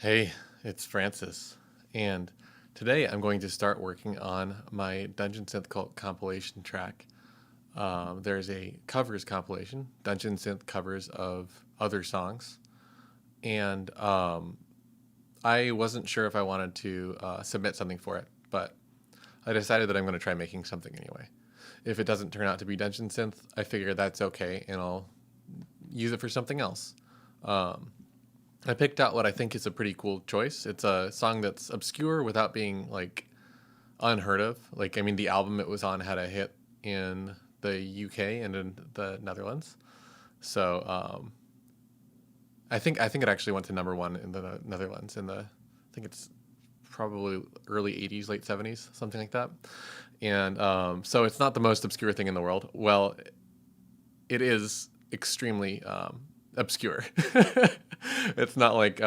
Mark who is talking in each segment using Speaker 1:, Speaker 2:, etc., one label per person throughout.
Speaker 1: Hey, it's Francis, and today I'm going to start working on my Dungeon Synth compilation track. There's a covers compilation, Dungeon Synth covers of other songs, and I wasn't sure if I wanted to submit something for it, but I decided that I'm going to try making something anyway. If it doesn't turn out to be Dungeon Synth, I figure that's okay, and I'll use it for something else. I picked out what I think is a pretty cool choice. It's a song that's obscure without being like unheard of. Like, I mean, the album it was on had a hit in the UK and in the Netherlands. So I think it actually went to #1 in the Netherlands I think it's probably early 80s, late 70s, something like that. And so it's not the most obscure thing in the world. Well, it is extremely obscure. It's not like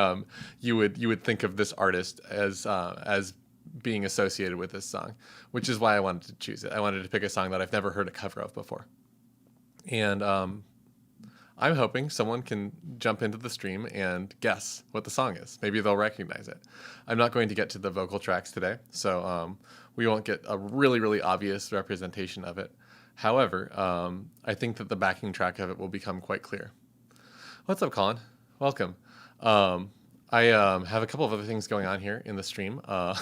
Speaker 1: you would think of this artist as being associated with this song, which is why I wanted to choose it. I wanted to pick a song that I've never heard a cover of before, and I'm hoping someone can jump into the stream and guess what the song is. Maybe they'll recognize it. I'm not going to get to the vocal tracks today, so we won't get a really obvious representation of it. However, I think that the backing track of it will become quite clear. What's up, Colin? Welcome. I have a couple of other things going on here in the stream. I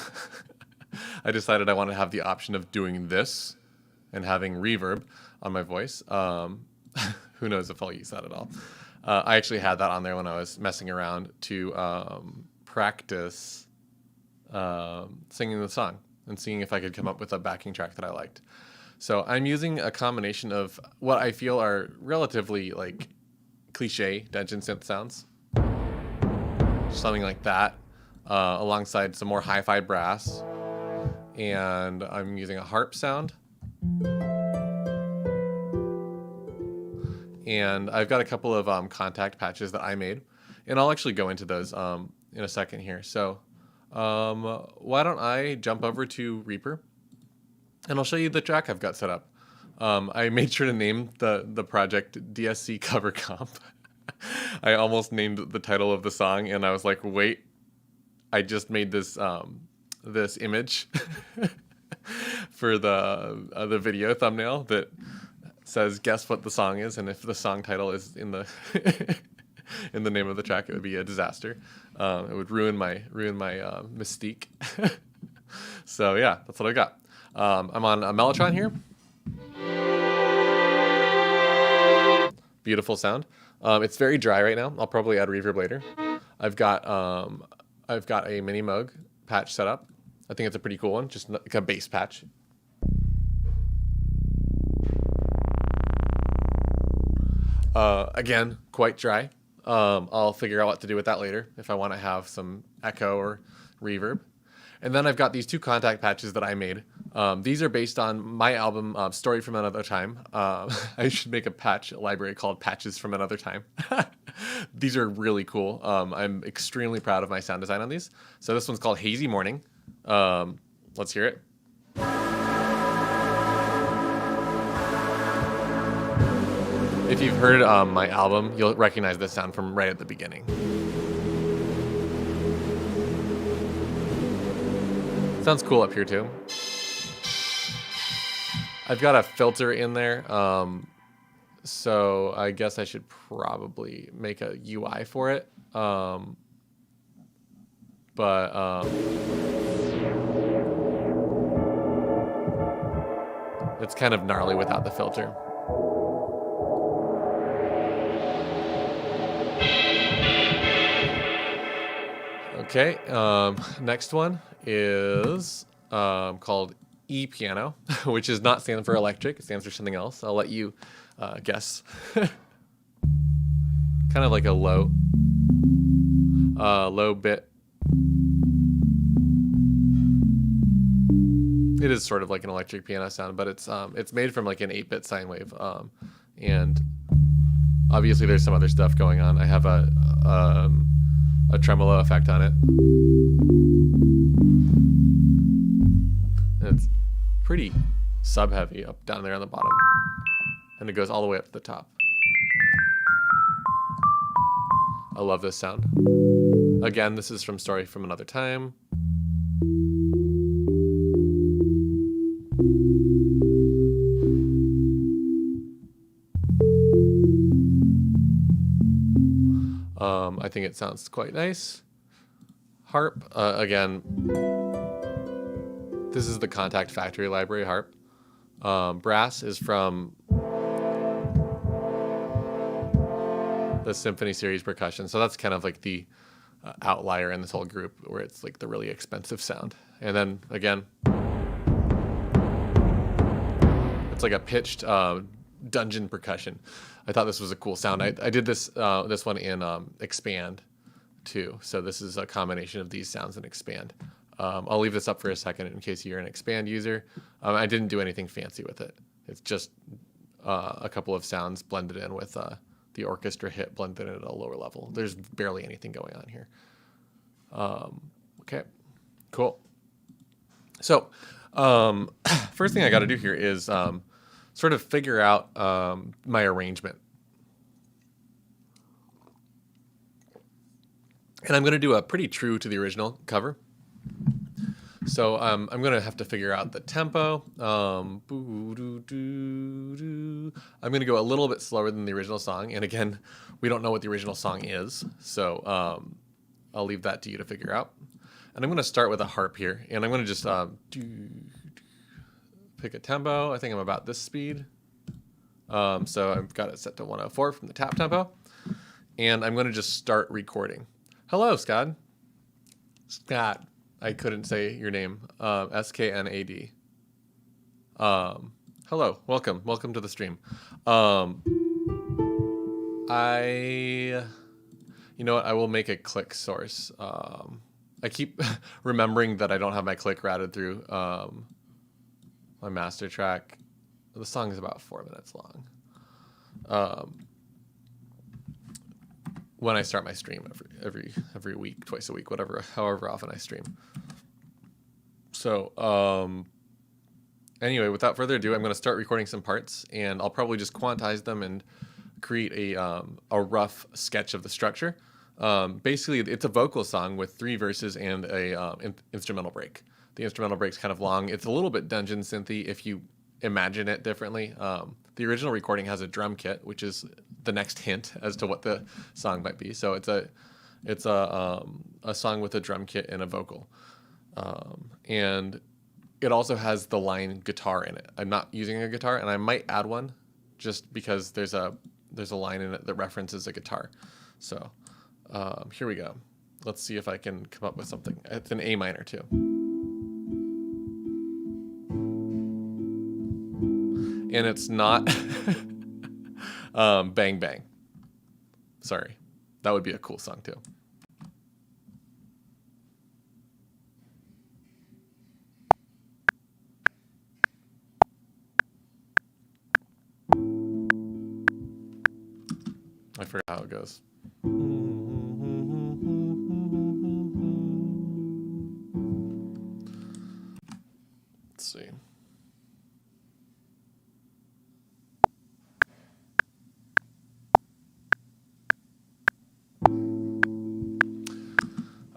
Speaker 1: decided I want to have the option of doing this and having reverb on my voice. Who knows if I'll use that at all. I actually had that on there when I was messing around to practice singing the song and seeing if I could come up with a backing track that I liked. So I'm using a combination of what I feel are relatively like cliche Dungeon Synth sounds, something like that, alongside some more hi-fi brass, and I'm using a harp sound, and I've got a couple of contact patches that I made, and I'll actually go into those in a second here. So why don't I jump over to Reaper, and I'll show you the track I've got set up. I made sure to name the project DSC Cover Comp. I almost named the title of the song, and I was like, wait, I just made this this image for the video thumbnail that says guess what the song is, and if the song title is in the in the name of the track, it would be a disaster. It would ruin my mystique. So yeah, that's what I got. I'm on a Mellotron here. Beautiful sound. It's very dry right now. I'll probably add reverb later. I've got a mini Moog patch set up. I think it's a pretty cool one, just like a bass patch. Again, quite dry. I'll figure out what to do with that later if I want to have some echo or reverb. And then I've got these two contact patches that I made. These are based on my album, Story from Another Time. I should make a patch library called Patches from Another Time. These are really cool. I'm extremely proud of my sound design on these. So this one's called Hazy Morning. Let's hear it. If you've heard my album, you'll recognize this sound from right at the beginning. Sounds cool up here too. I've got a filter in there, so I guess I should probably make a UI for it. It's kind of gnarly without the filter. Okay, next one is called E-piano, which is not stand for electric. It stands for something else. I'll let you guess. Kind of like a low bit. It is sort of like an electric piano sound, but it's made from like an 8-bit sine wave, and obviously there's some other stuff going on. I have a tremolo effect on it. And it's pretty sub-heavy up down there on the bottom. And it goes all the way up to the top. I love this sound. Again, this is from Story from Another Time. I think it sounds quite nice. Harp, again, this is the Contact Factory Library harp. Brass is from the Symphony Series percussion. So that's kind of like the outlier in this whole group where it's like the really expensive sound. And then again, it's like a pitched dungeon percussion. I thought this was a cool sound. I did this one in Expand too. So this is a combination of these sounds in Expand. I'll leave this up for a second in case you're an Expand user. I didn't do anything fancy with it. It's just a couple of sounds blended in with the orchestra hit blended in at a lower level. There's barely anything going on here. Okay, cool. So first thing I got to do here is sort of figure out my arrangement. And I'm going to do a pretty true to the original cover. So I'm going to have to figure out the tempo. I'm going to go a little bit slower than the original song. And again, we don't know what the original song is. So I'll leave that to you to figure out. And I'm going to start with a harp here. And I'm going to just pick a tempo. I think I'm about this speed. So I've got it set to 104 from the tap tempo. And I'm going to just start recording. Hello, Scott. Scott. I couldn't say your name. SKNAD. Hello. Welcome to the stream. You know what? I will make a click source. I keep remembering that I don't have my click routed through my master track. The song is about 4 minutes long. When I start my stream every week, twice a week, however often I stream. So anyway, without further ado, I'm going to start recording some parts, and I'll probably just quantize them and create a rough sketch of the structure. Basically, it's a vocal song with 3 verses and a instrumental break. The instrumental break's kind of long. It's a little bit Dungeon Synthy if you imagine it differently. The original recording has a drum kit, which is the next hint as to what the song might be. So it's a song with a drum kit and a vocal, and it also has the line guitar in it. I'm not using a guitar, and I might add one, just because there's a line in it that references a guitar. So here we go. Let's see if I can come up with something. It's an A minor too. And it's not Bang Bang. Sorry. That would be a cool song too. I forgot how it goes. Let's see.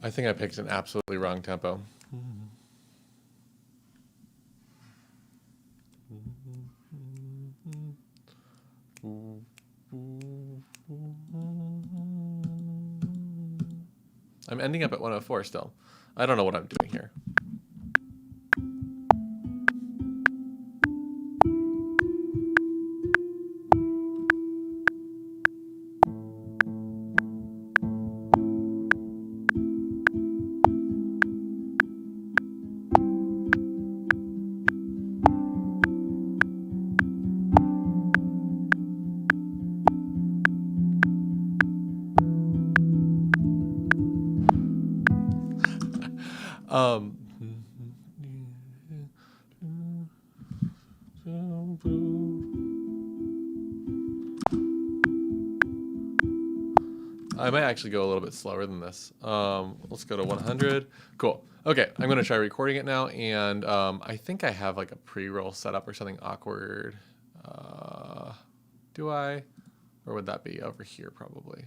Speaker 1: I think I picked an absolutely wrong tempo. I'm ending up at 104 still. I don't know what I'm doing here. I might actually go a little bit slower than this. Let's go to 100. Cool. Okay, I'm going to try recording it now, and I think I have like a pre-roll set up or something awkward. Do I? Or would that be over here probably?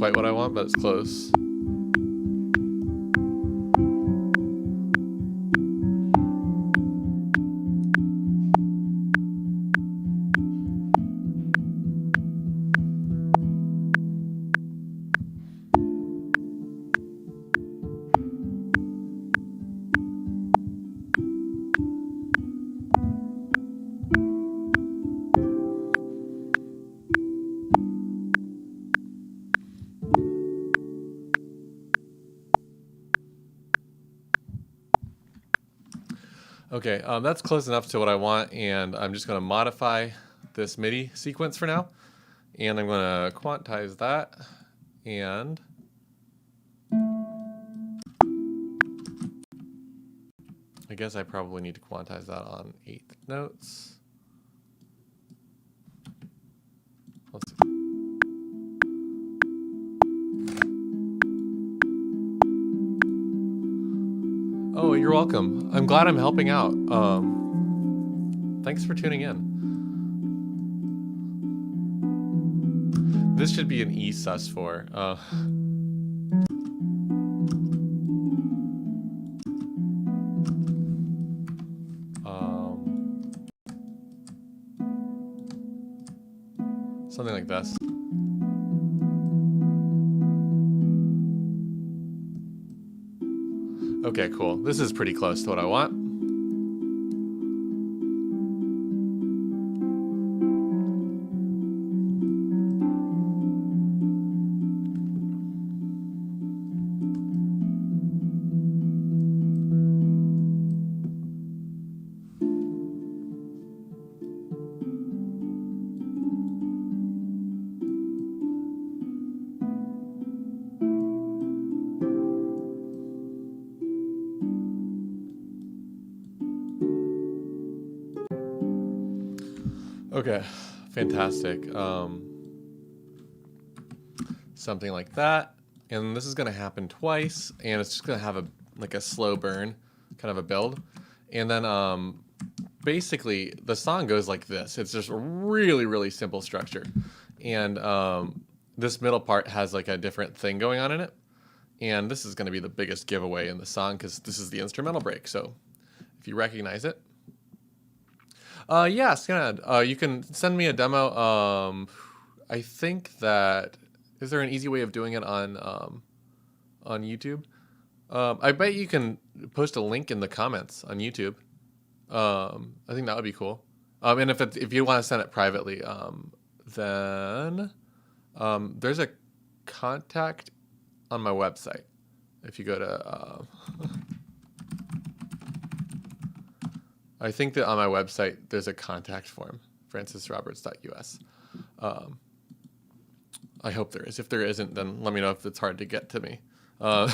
Speaker 1: quite what I want, but it's close. Okay, that's close enough to what I want, and I'm just going to modify this MIDI sequence for now, and I'm going to quantize that, and I guess I probably need to quantize that on 8th notes. Let's see. Oh, you're welcome. I'm glad I'm helping out. Thanks for tuning in. This should be an E sus4. Something like this. Okay, cool. This is pretty close to what I want. Okay, fantastic. Something like that, and this is going to happen twice, and it's just going to have a slow burn, kind of a build, and then basically the song goes like this. It's just a really, really simple structure, and this middle part has like a different thing going on in it, and this is going to be the biggest giveaway in the song because this is the instrumental break. So if you recognize it. Yeah, Scanad. You can send me a demo. I think that is there an easy way of doing it on YouTube? I bet you can post a link in the comments on YouTube. I think that would be cool. And if you want to send it privately, then there's a contact on my website. If you go to I think that on my website, there's a contact form, francisroberts.us. I hope there is. If there isn't, then let me know if it's hard to get to me. I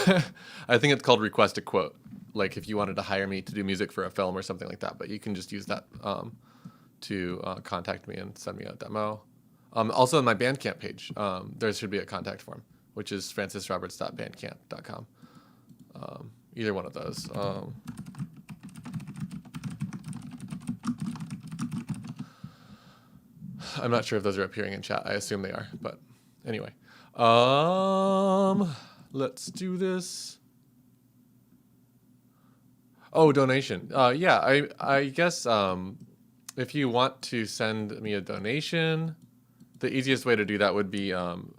Speaker 1: think it's called Request a Quote, like if you wanted to hire me to do music for a film or something like that. But you can just use that to contact me and send me a demo. Also, on my Bandcamp page, there should be a contact form, which is francisroberts.bandcamp.com. Either one of those. I'm not sure if those are appearing in chat. I assume they are, but anyway. Let's do this. Oh, donation. Yeah, I guess if you want to send me a donation, the easiest way to do that would be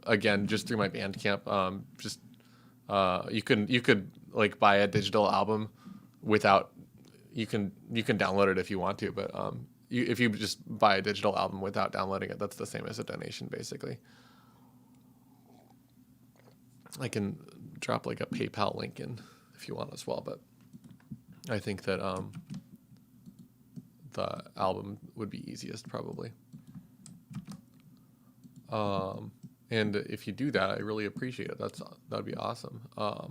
Speaker 1: again just through my Bandcamp. You could like buy a digital album without you can download it if you want to, but if you just buy a digital album without downloading it, that's the same as a donation, basically. I can drop like a PayPal link in if you want as well, but I think that the album would be easiest probably. And if you do that, I really appreciate it. That'd be awesome. Okay,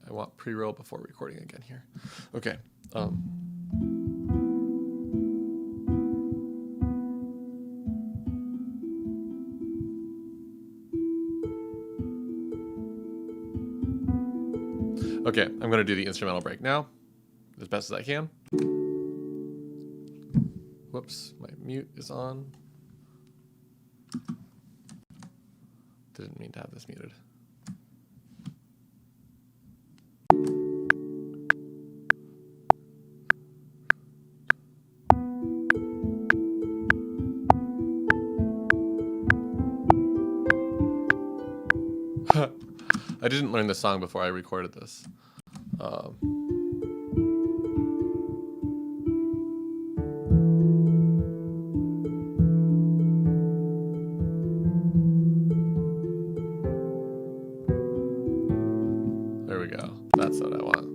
Speaker 1: I want pre-roll before recording again here. Okay. Okay, I'm going to do the instrumental break now, as best as I can. Whoops, my mute is on. Didn't mean to have this muted. I didn't learn the song before I recorded this. There we go. That's what I want.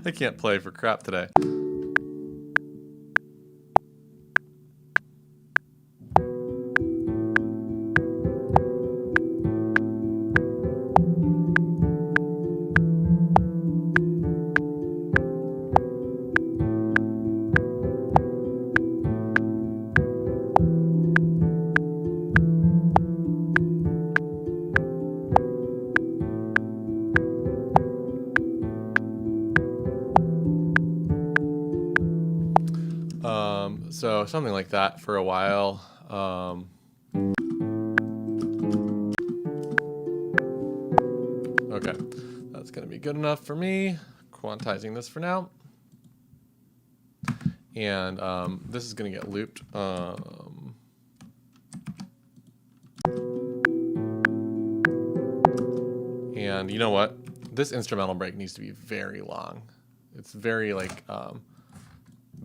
Speaker 1: I can't play for crap today. So something like that for a while. Okay, that's going to be good enough for me. Quantizing this for now. And this is going to get looped. And you know what? This instrumental break needs to be very long. It's very like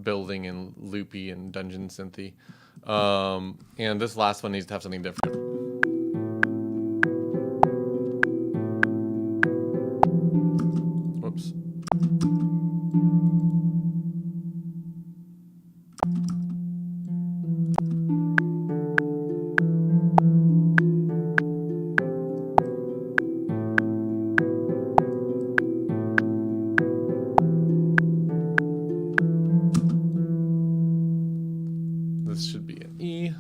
Speaker 1: building and loopy and dungeon synthy. And this last one needs to have something different. Whoops. This should be an E.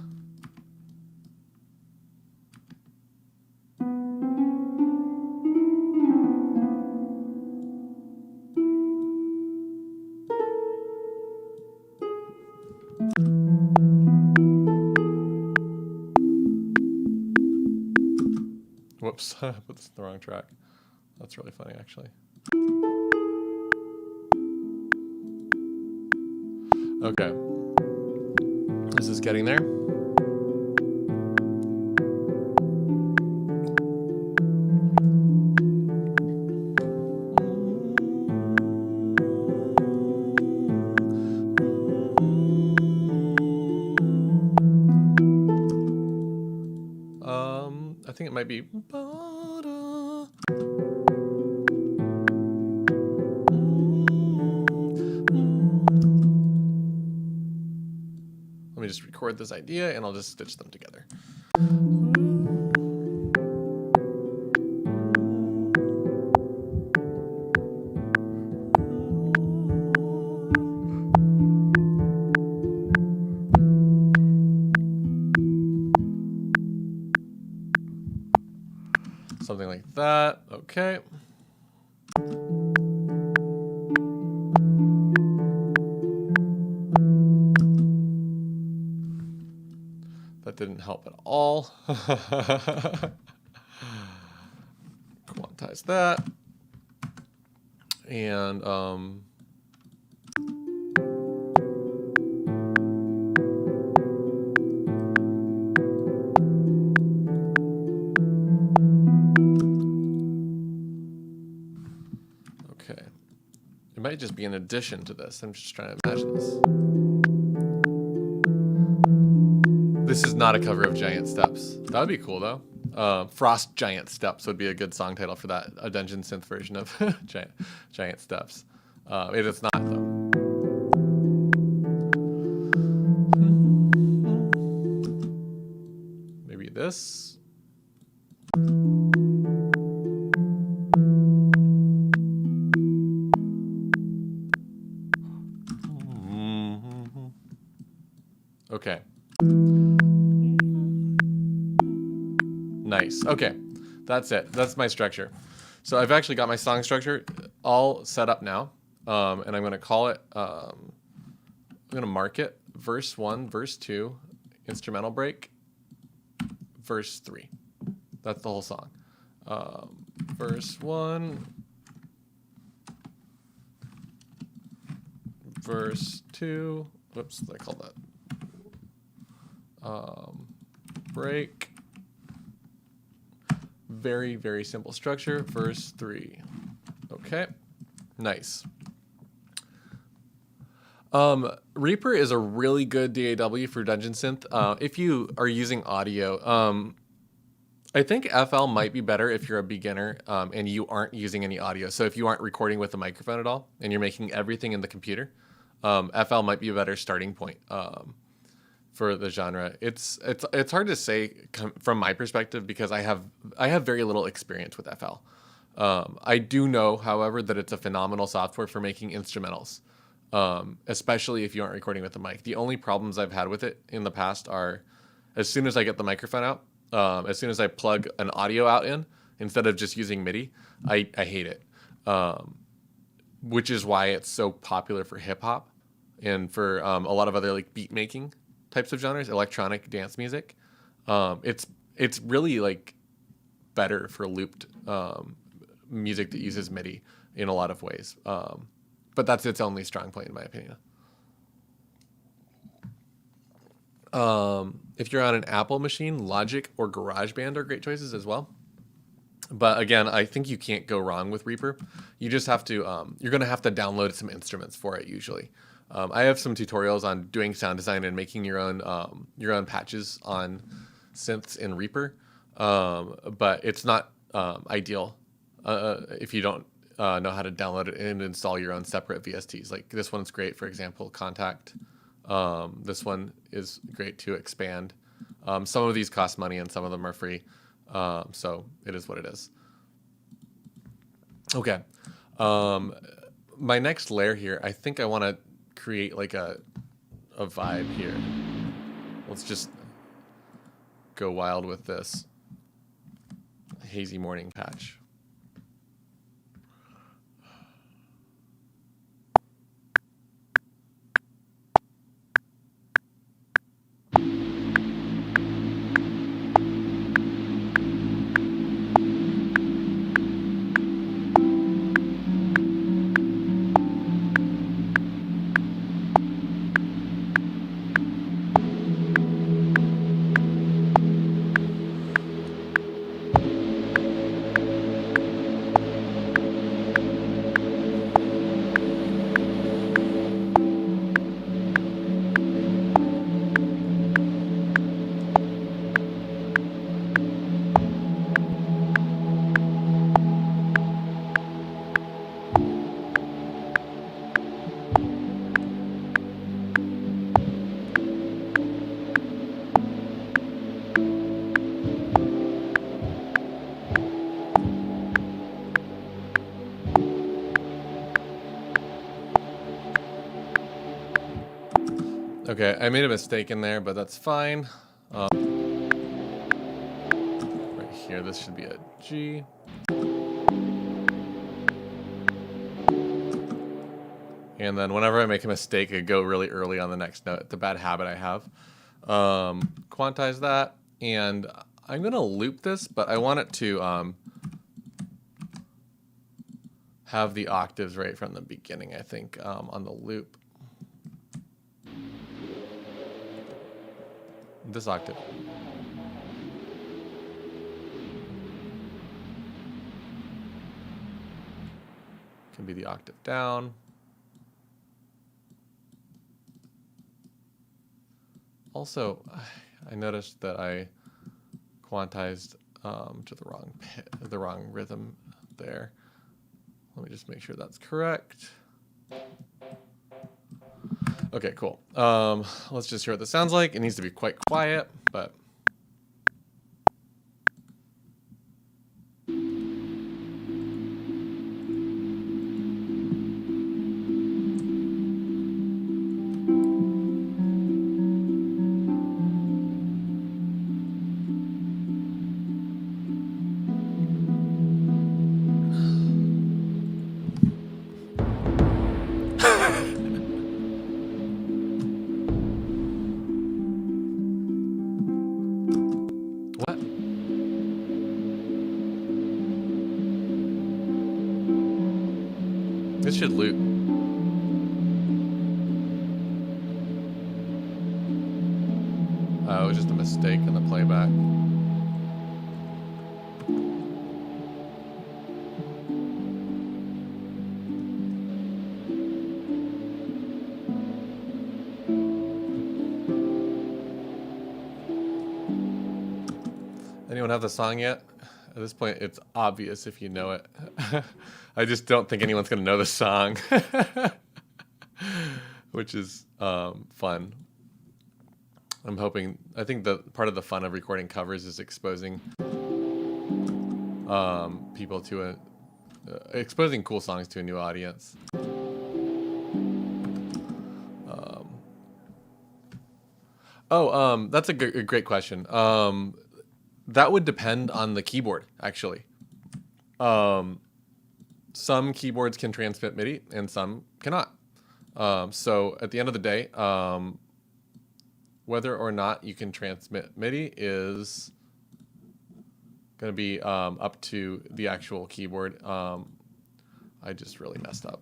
Speaker 1: Whoops, I put this in the wrong track. That's really funny, actually. Okay. This is getting there. I think it might be. Let me just record this idea and I'll just stitch them together. Something like that. Okay. That didn't help at all. Quantize that. And okay. It might just be an addition to this. I'm just trying to imagine this. This is not a cover of Giant Steps. That would be cool, though. Frost Giant Steps would be a good song title for that. A Dungeon Synth version of Giant Steps. It is not, though. Maybe this. Okay. Nice. Okay. That's it. That's my structure. So I've actually got my song structure. all set up now, and I'm going to call it, I'm going to mark it verse 1, verse 2, instrumental break, verse 3. That's the whole song. Verse 1, verse 2, whoops, I called that. Break. Very, very simple structure. Verse 3. Okay, nice. Reaper is a really good DAW for Dungeon Synth. If you are using audio, I think FL might be better if you're a beginner and you aren't using any audio. So if you aren't recording with a microphone at all and you're making everything in the computer, FL might be a better starting point for the genre. It's hard to say from my perspective because I have very little experience with FL. I do know, however, that it's a phenomenal software for making instrumentals, especially if you aren't recording with a mic. The only problems I've had with it in the past are as soon as I get the microphone out, as soon as I plug an audio out in, instead of just using MIDI, I hate it. Which is why it's so popular for hip hop and for a lot of other like beat making types of genres, electronic dance music. It's really like better for looped music that uses MIDI in a lot of ways. But that's its only strong point in my opinion. If you're on an Apple machine, Logic or GarageBand are great choices as well. But again, I think you can't go wrong with Reaper. You just have to, you're going to have to download some instruments for it usually. I have some tutorials on doing sound design and making your own patches on synths in Reaper. But it's not ideal if you don't know how to download it and install your own separate VSTs. Like this one's great, for example, Contact. This one is great to expand. Some of these cost money and some of them are free. So it is what it is. Okay. My next layer here, I think I want to create like a vibe here. Let's just go wild with this hazy morning patch. Okay, I made a mistake in there, but that's fine. Right here, this should be a G. And then whenever I make a mistake, I go really early on the next note. It's a bad habit I have. Quantize that, and I'm gonna loop this, but I want it to have the octaves right from the beginning, I think, on the loop. This octave. Can be the octave down. Also, I noticed that I quantized to the wrong rhythm there. Let me just make sure that's correct. Okay, cool. Let's just hear what this sounds like. It needs to be quite quiet, but should loop. Oh, it was just a mistake in the playback. Anyone have the song yet? At this point, it's obvious if you know it. I just don't think anyone's going to know the song, which is fun. I'm hoping, I think that part of the fun of recording covers is exposing people to exposing cool songs to a new audience. That's a great question. That would depend on the keyboard, actually. Some keyboards can transmit MIDI and some cannot. So at the end of the day, whether or not you can transmit MIDI is going to be up to the actual keyboard. I just really messed up.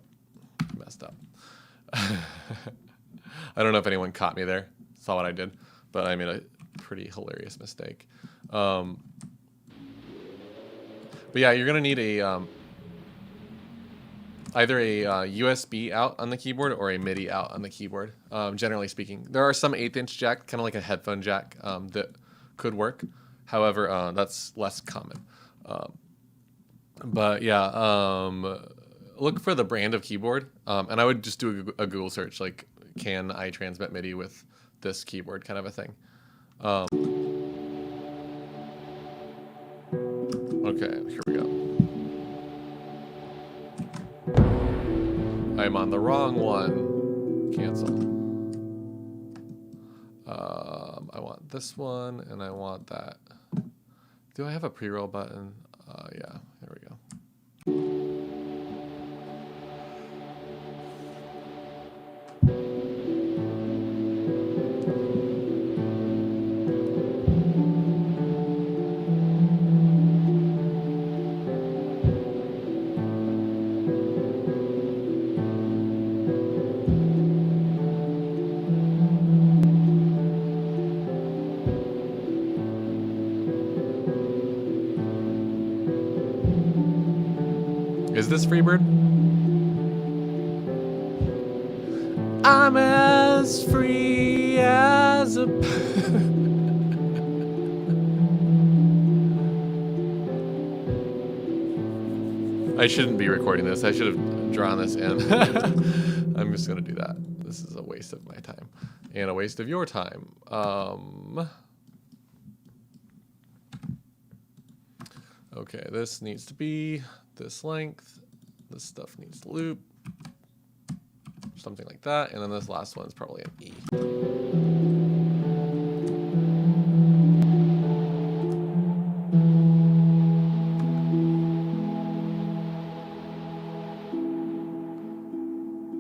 Speaker 1: I don't know if anyone caught me there, saw what I did, but I made a pretty hilarious mistake. But yeah, you're going to need a either a USB out on the keyboard or a MIDI out on the keyboard, generally speaking. There are some 1/8" jack, kind of like a headphone jack, that could work. However, that's less common. But yeah, look for the brand of keyboard, and I would just do a Google search, like, can I transmit MIDI with this keyboard, kind of a thing. Okay, here we go. I'm on the wrong one. Cancel. I want this one, and I want that. Do I have a pre-roll button? Yeah, there we go. Is this Freebird? I'm as free as a... I shouldn't be recording this. I should have drawn this in. I'm just going to do that. This is a waste of my time. And a waste of your time. Okay, this needs to be this length. This stuff needs to loop. Something like that. And then this last one is probably an E.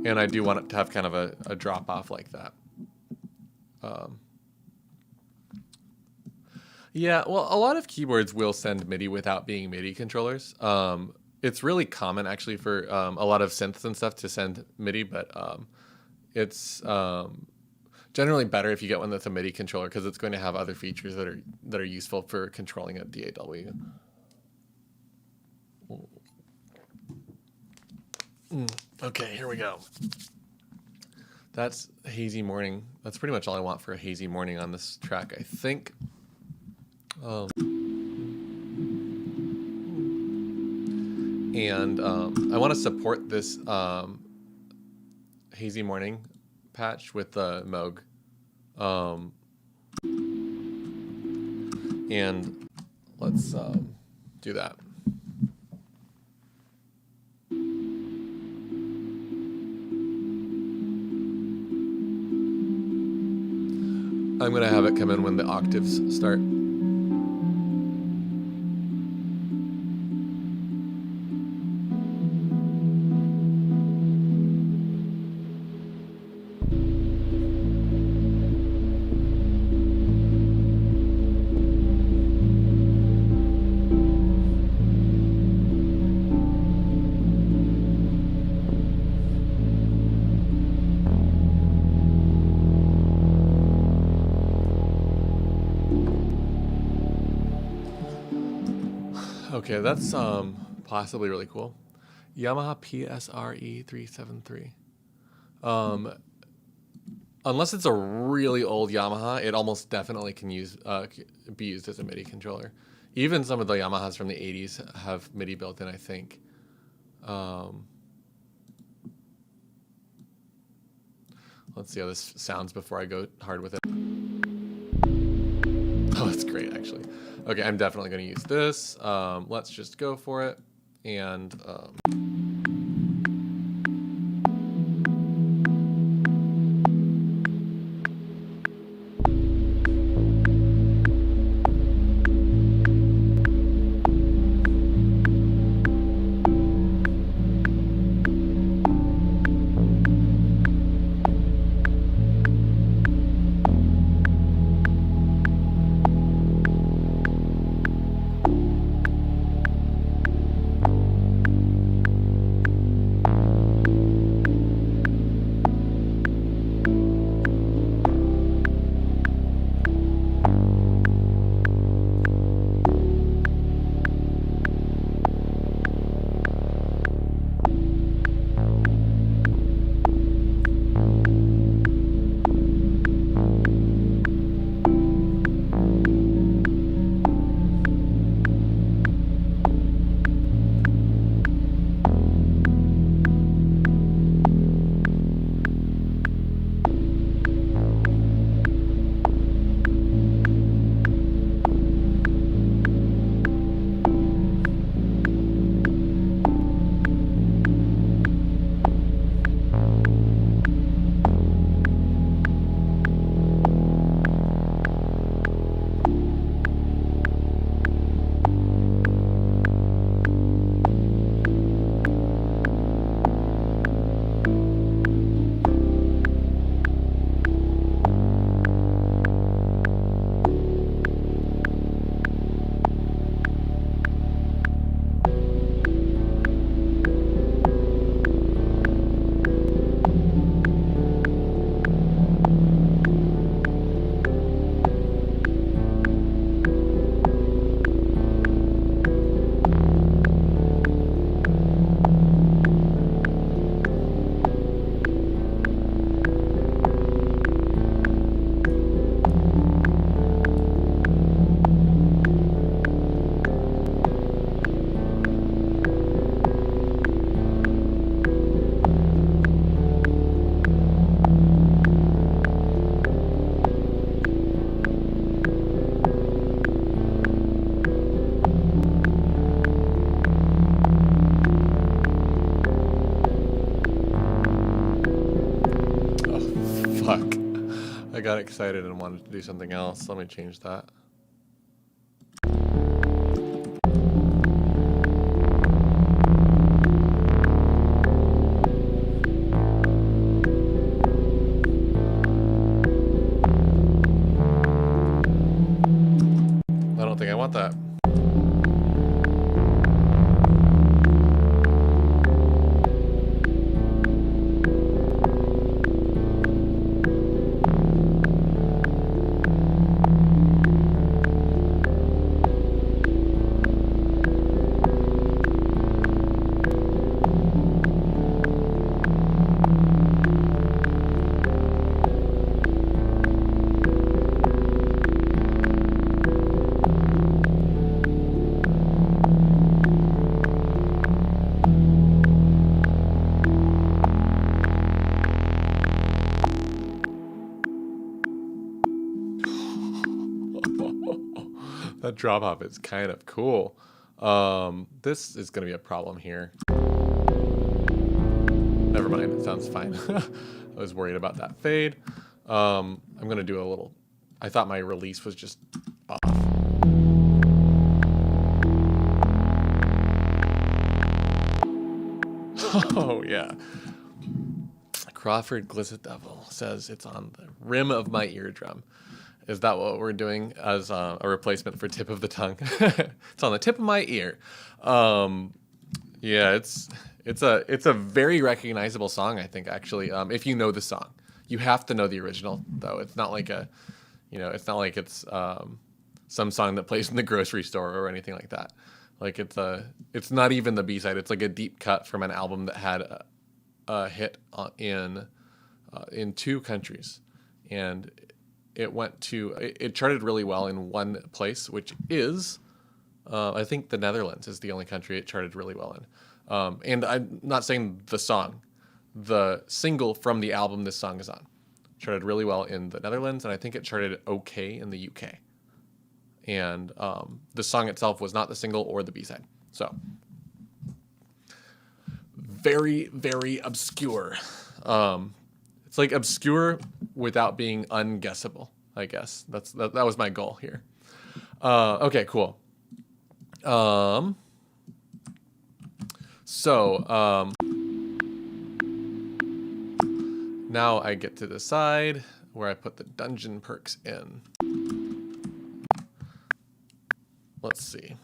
Speaker 1: And I do want it to have kind of a drop off like that. Yeah, well, a lot of keyboards will send MIDI without being MIDI controllers. It's really common, actually, for a lot of synths and stuff to send MIDI, but it's generally better if you get one that's a MIDI controller because it's going to have other features that are useful for controlling a DAW. Okay, here we go. That's Hazy Morning. That's pretty much all I want for a hazy morning on this track, I think. And I want to support this Hazy Morning patch with the Moog. And let's do that. I'm going to have it come in when the octaves start. Okay, that's possibly really cool. Yamaha PSRE 373. Um, unless it's a really old Yamaha, it almost definitely can be used as a MIDI controller. Even some of the Yamahas from the 80s have MIDI built in, I think. Let's see how this sounds before I go hard with it. Oh, that's great, actually. Okay, I'm definitely going to use this. Let's just go for it. And fuck. I got excited and wanted to do something else. Let me change that. I don't think I want that. That drop off is kind of cool. This is going to be a problem here. Never mind, it sounds fine. I was worried about that fade. I'm going to do a little... I thought my release was just off. Oh, yeah. Crawford Glizzy Devil says it's on the rim of my eardrum. Is that what we're doing as a replacement for tip of the tongue? It's on the tip of my ear. Yeah, it's a very recognizable song, I think, actually. If you know the song, you have to know the original, though. It's not like it's some song that plays in the grocery store or anything like that. Like it's not even the B-side. It's like a deep cut from an album that had a hit in 2 countries, and it charted really well in one place, which is I think the Netherlands is the only country it charted really well in. And I'm not saying the song, the single from the album this song is on charted really well in the Netherlands, and I think it charted okay in the UK. And the song itself was not the single or the B-side. So very, very obscure. It's like obscure without being unguessable, I guess. That was my goal here. Okay, cool. Now I get to decide where I put the dungeon perks in. Let's see.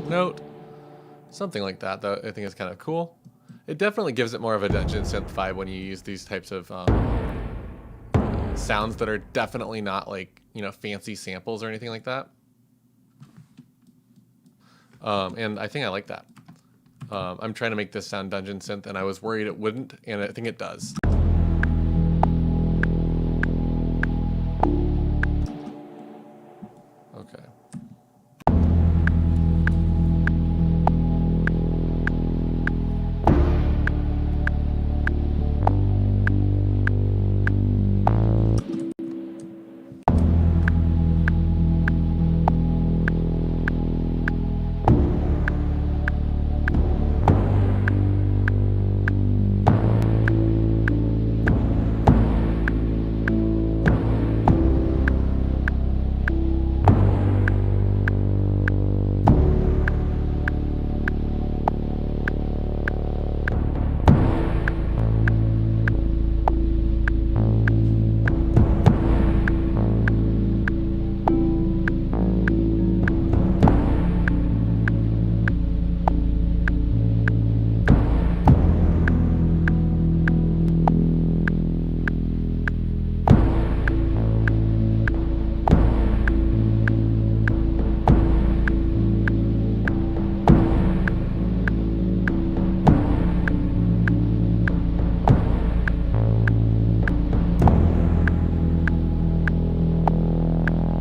Speaker 1: Note, something like that, though. I think it's kind of cool. It definitely gives it more of a Dungeon Synth vibe when you use these types of sounds that are definitely not like, you know, fancy samples or anything like that. And I think I like that. I'm trying to make this sound Dungeon Synth, and I was worried it wouldn't, and I think it does. Okay.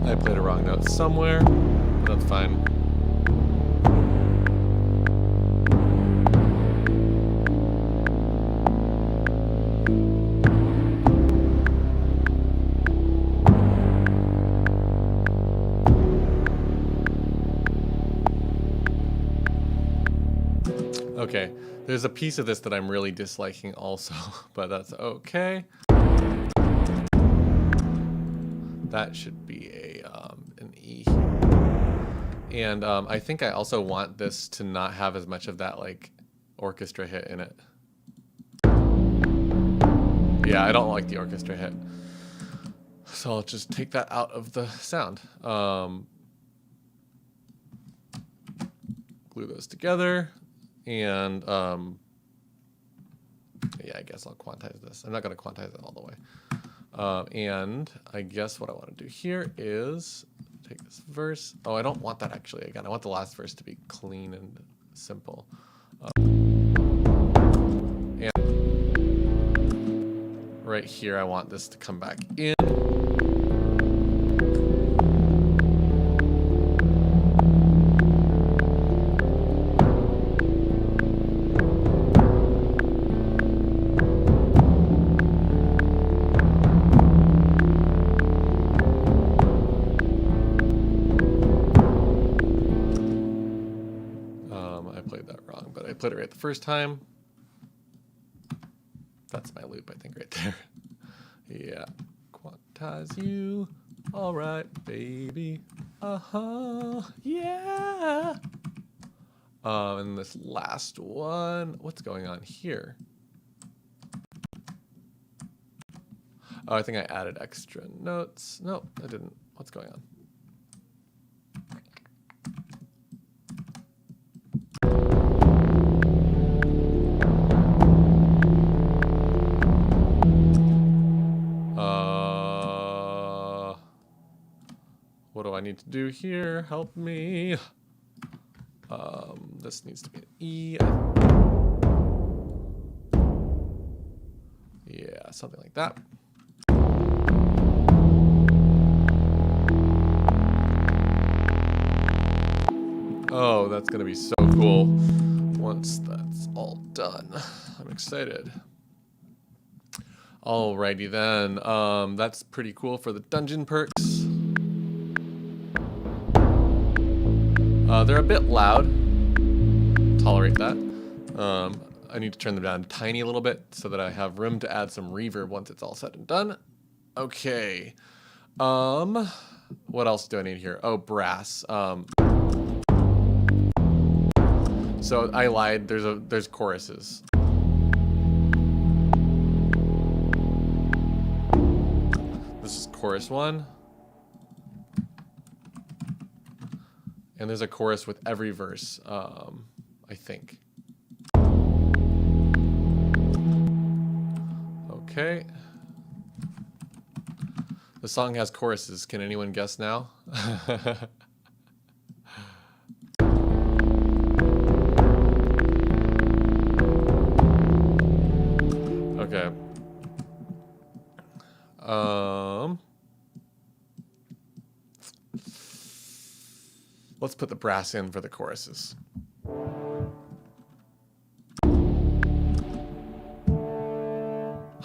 Speaker 1: I played a wrong note somewhere, but that's fine. Okay, there's a piece of this that I'm really disliking also, but that's okay. That should be an E. And I think I also want this to not have as much of that like orchestra hit in it. Yeah, I don't like the orchestra hit. So I'll just take that out of the sound. Glue those together. And yeah, I guess I'll quantize this. I'm not going to quantize it all the way. And I guess what I want to do here is take this verse. Oh, I don't want that actually. Again, I want the last verse to be clean and simple. And right here, I want this to come back in. played it right the first time. That's my loop, I think, right there. Yeah. Quantize you. All right, baby. Uh-huh. Yeah. And this last one, what's going on here? Oh, I think I added extra notes. No, I didn't. What's going on? What do I need to do here? Help me. This needs to be an E. Yeah, something like that. Oh, that's gonna be so cool once that's all done. I'm excited. Alrighty then, that's pretty cool for the dungeon perks. They're a bit loud. Tolerate that. I need to turn them down tiny a little bit so that I have room to add some reverb once it's all said and done. Okay. What else do I need here? Oh, brass. So I lied. There's choruses. This is chorus 1. And there's a chorus with every verse, I think. Okay. The song has choruses. Can anyone guess now? Okay. Let's put the brass in for the choruses.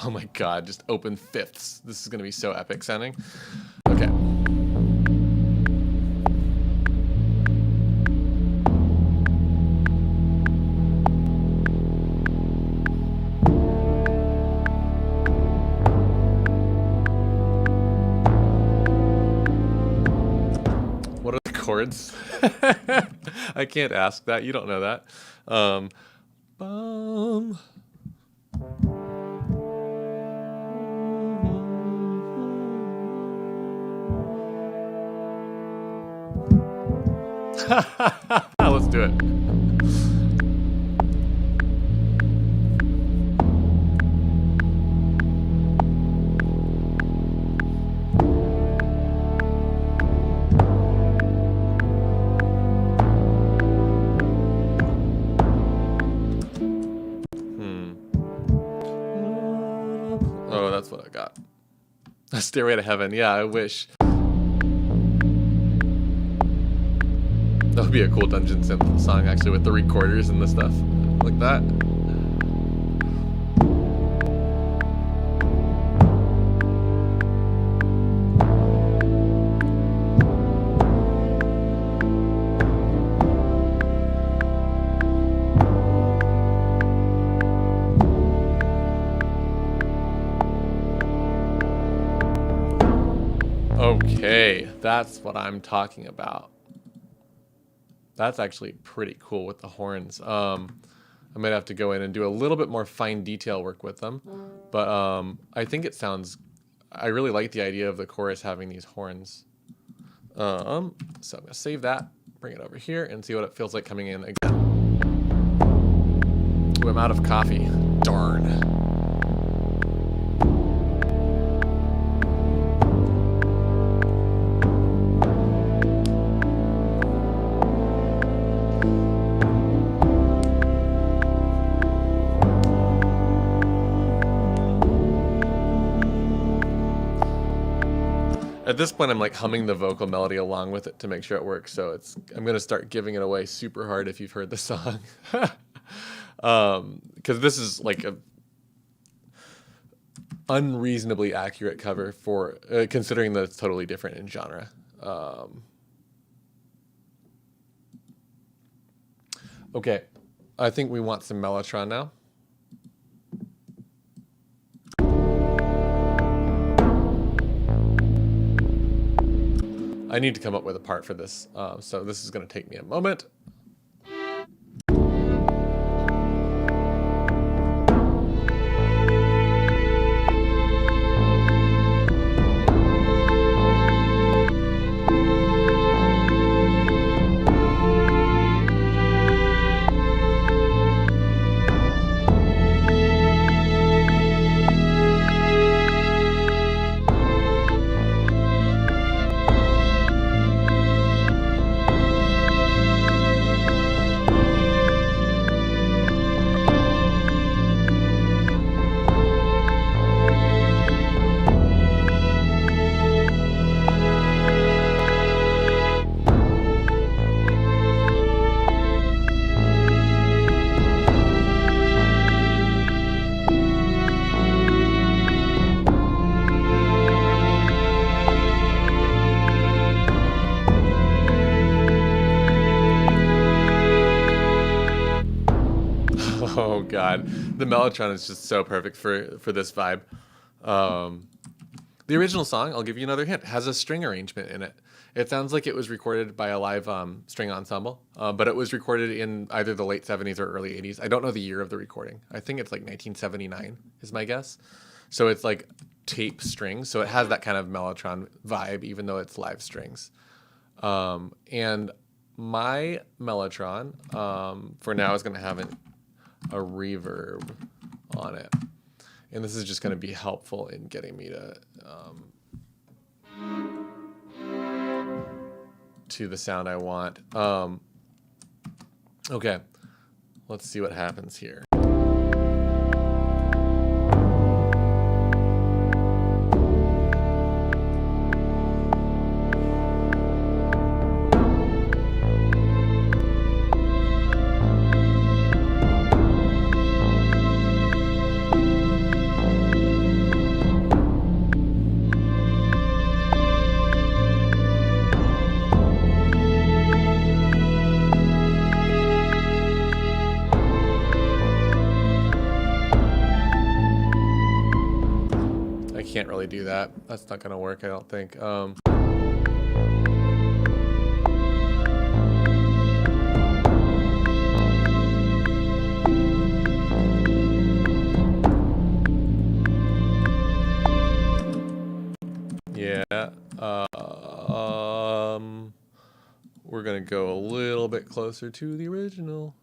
Speaker 1: Oh my god, just open fifths. This is going to be so epic sounding. Okay. What are the chords? I can't ask that. You don't know that. Bum. Let's do it. Oh, that's what I got. Stairway to Heaven. Yeah, I wish. That would be a cool Dungeon Synth song, actually, with the recorders and the stuff like that. Okay, that's what I'm talking about. That's actually pretty cool with the horns. I might have to go in and do a little bit more fine detail work with them. But I think it sounds... I really like the idea of the chorus having these horns. So I'm going to save that, bring it over here, and see what it feels like coming in again. Ooh, I'm out of coffee. Darn. At this point, I'm like humming the vocal melody along with it to make sure it works. So I'm going to start giving it away super hard if you've heard the song. Because this is like a unreasonably accurate cover for considering that it's totally different in genre. Okay. I think we want some mellotron now. I need to come up with a part for this, so this is going to take me a moment. Oh God, the mellotron is just so perfect for this vibe. The original song, I'll give you another hint, has a string arrangement in it. It sounds like it was recorded by a live string ensemble, but it was recorded in either the late 70s or early 80s. I don't know the year of the recording. I think it's like 1979 is my guess. So it's like tape strings, so it has that kind of mellotron vibe, even though it's live strings. And my mellotron, for now, is going to have a reverb on it, and this is just going to be helpful in getting me to the sound I want. Okay, let's see what happens here. Can't really do that. That's not going to work, I don't think. Yeah. We're going to go a little bit closer to the original.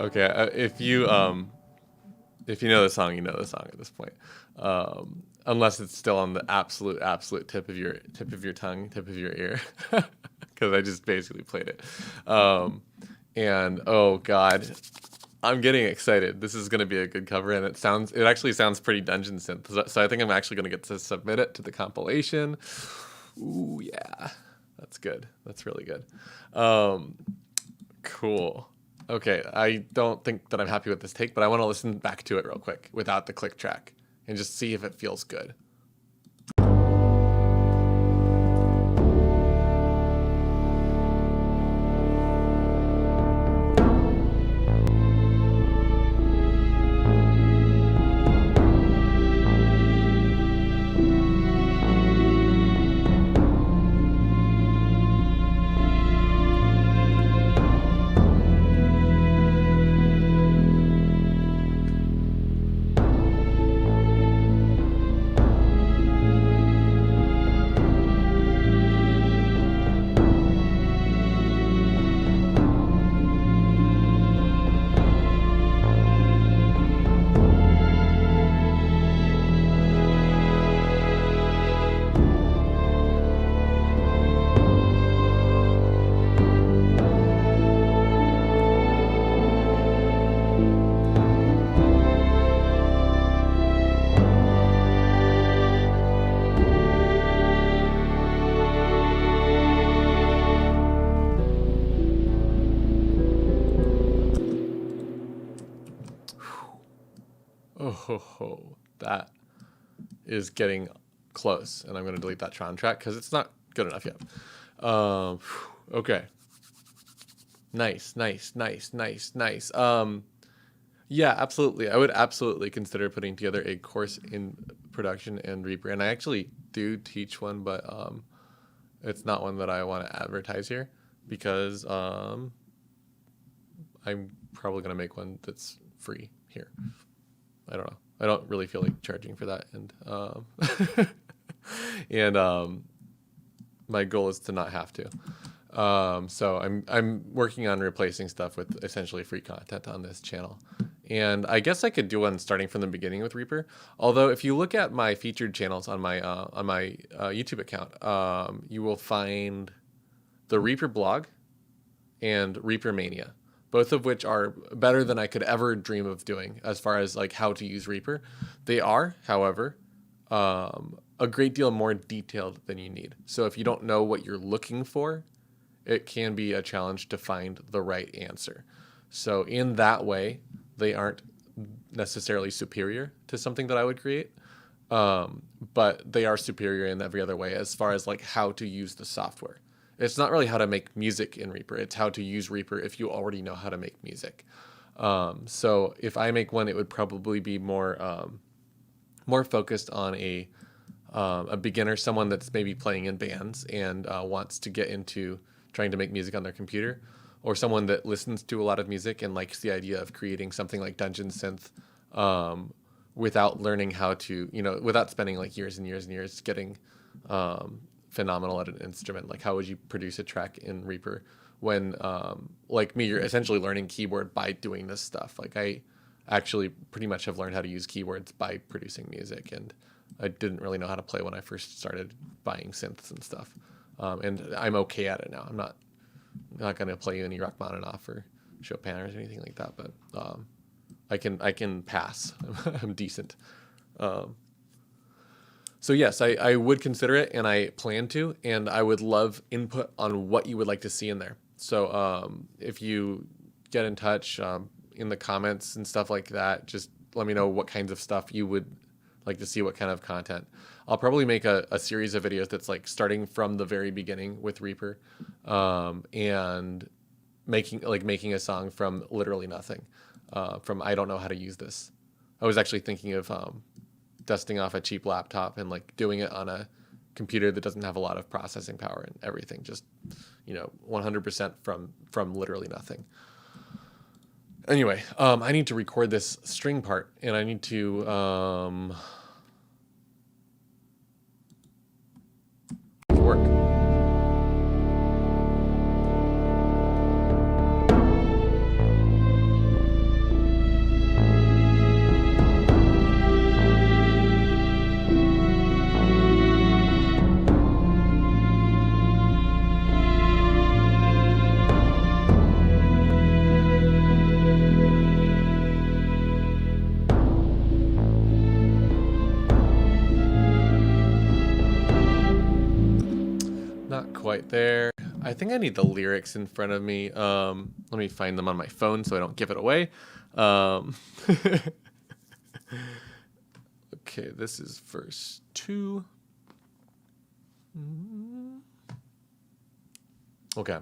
Speaker 1: Okay, if you know the song, you know the song at this point, unless it's still on the absolute tip of your tongue, tip of your ear, because I just basically played it. And oh God, I'm getting excited. This is going to be a good cover, and it actually sounds pretty Dungeon Synth. So I think I'm actually going to get to submit it to the compilation. Ooh yeah, that's good. That's really good. Cool. Okay, I don't think that I'm happy with this take, but I want to listen back to it real quick without the click track and just see if it feels good. Oh, that is getting close, and I'm going to delete that Tron track because it's not good enough yet. Okay. Nice. Yeah, absolutely. I would absolutely consider putting together a course in production and Reaper, and I actually do teach one, but it's not one that I want to advertise here because I'm probably going to make one that's free here. I don't know. I don't really feel like charging for that, and my goal is to not have to. So I'm working on replacing stuff with essentially free content on this channel. And I guess I could do one starting from the beginning with Reaper. Although if you look at my featured channels on my YouTube account, you will find the Reaper blog and Reaper Mania, both of which are better than I could ever dream of doing as far as like how to use Reaper. They are, however, a great deal more detailed than you need. So if you don't know what you're looking for, it can be a challenge to find the right answer. So in that way, they aren't necessarily superior to something that I would create, but they are superior in every other way as far as like how to use the software. It's not really how to make music in Reaper. It's how to use Reaper if you already know how to make music. So if I make one, it would probably be more focused on a beginner, someone that's maybe playing in bands and wants to get into trying to make music on their computer, or someone that listens to a lot of music and likes the idea of creating something like Dungeon Synth without learning how to, without spending like years and years and years getting phenomenal at an instrument. Like how would you produce a track in Reaper when, like me, you're essentially learning keyboard by doing this stuff. Like I actually pretty much have learned how to use keyboards by producing music, and I didn't really know how to play when I first started buying synths and stuff. And I'm okay at it now. I'm not going to play you any Rachmaninoff or Chopin or anything like that, but I can pass. I'm decent. So yes, I would consider it, and I plan to, and I would love input on what you would like to see in there. So if you get in touch in the comments and stuff like that, just let me know what kinds of stuff you would like to see, what kind of content. I'll probably make a series of videos that's like starting from the very beginning with Reaper, and making a song from literally nothing, from I don't know how to use this. I was actually thinking of dusting off a cheap laptop and like doing it on a computer that doesn't have a lot of processing power and everything, just 100% from literally nothing. Anyway, I need to record this string part, and I need to work. Quite there. I think I need the lyrics in front of me. Let me find them on my phone so I don't give it away. Okay, this is verse 2. Okay.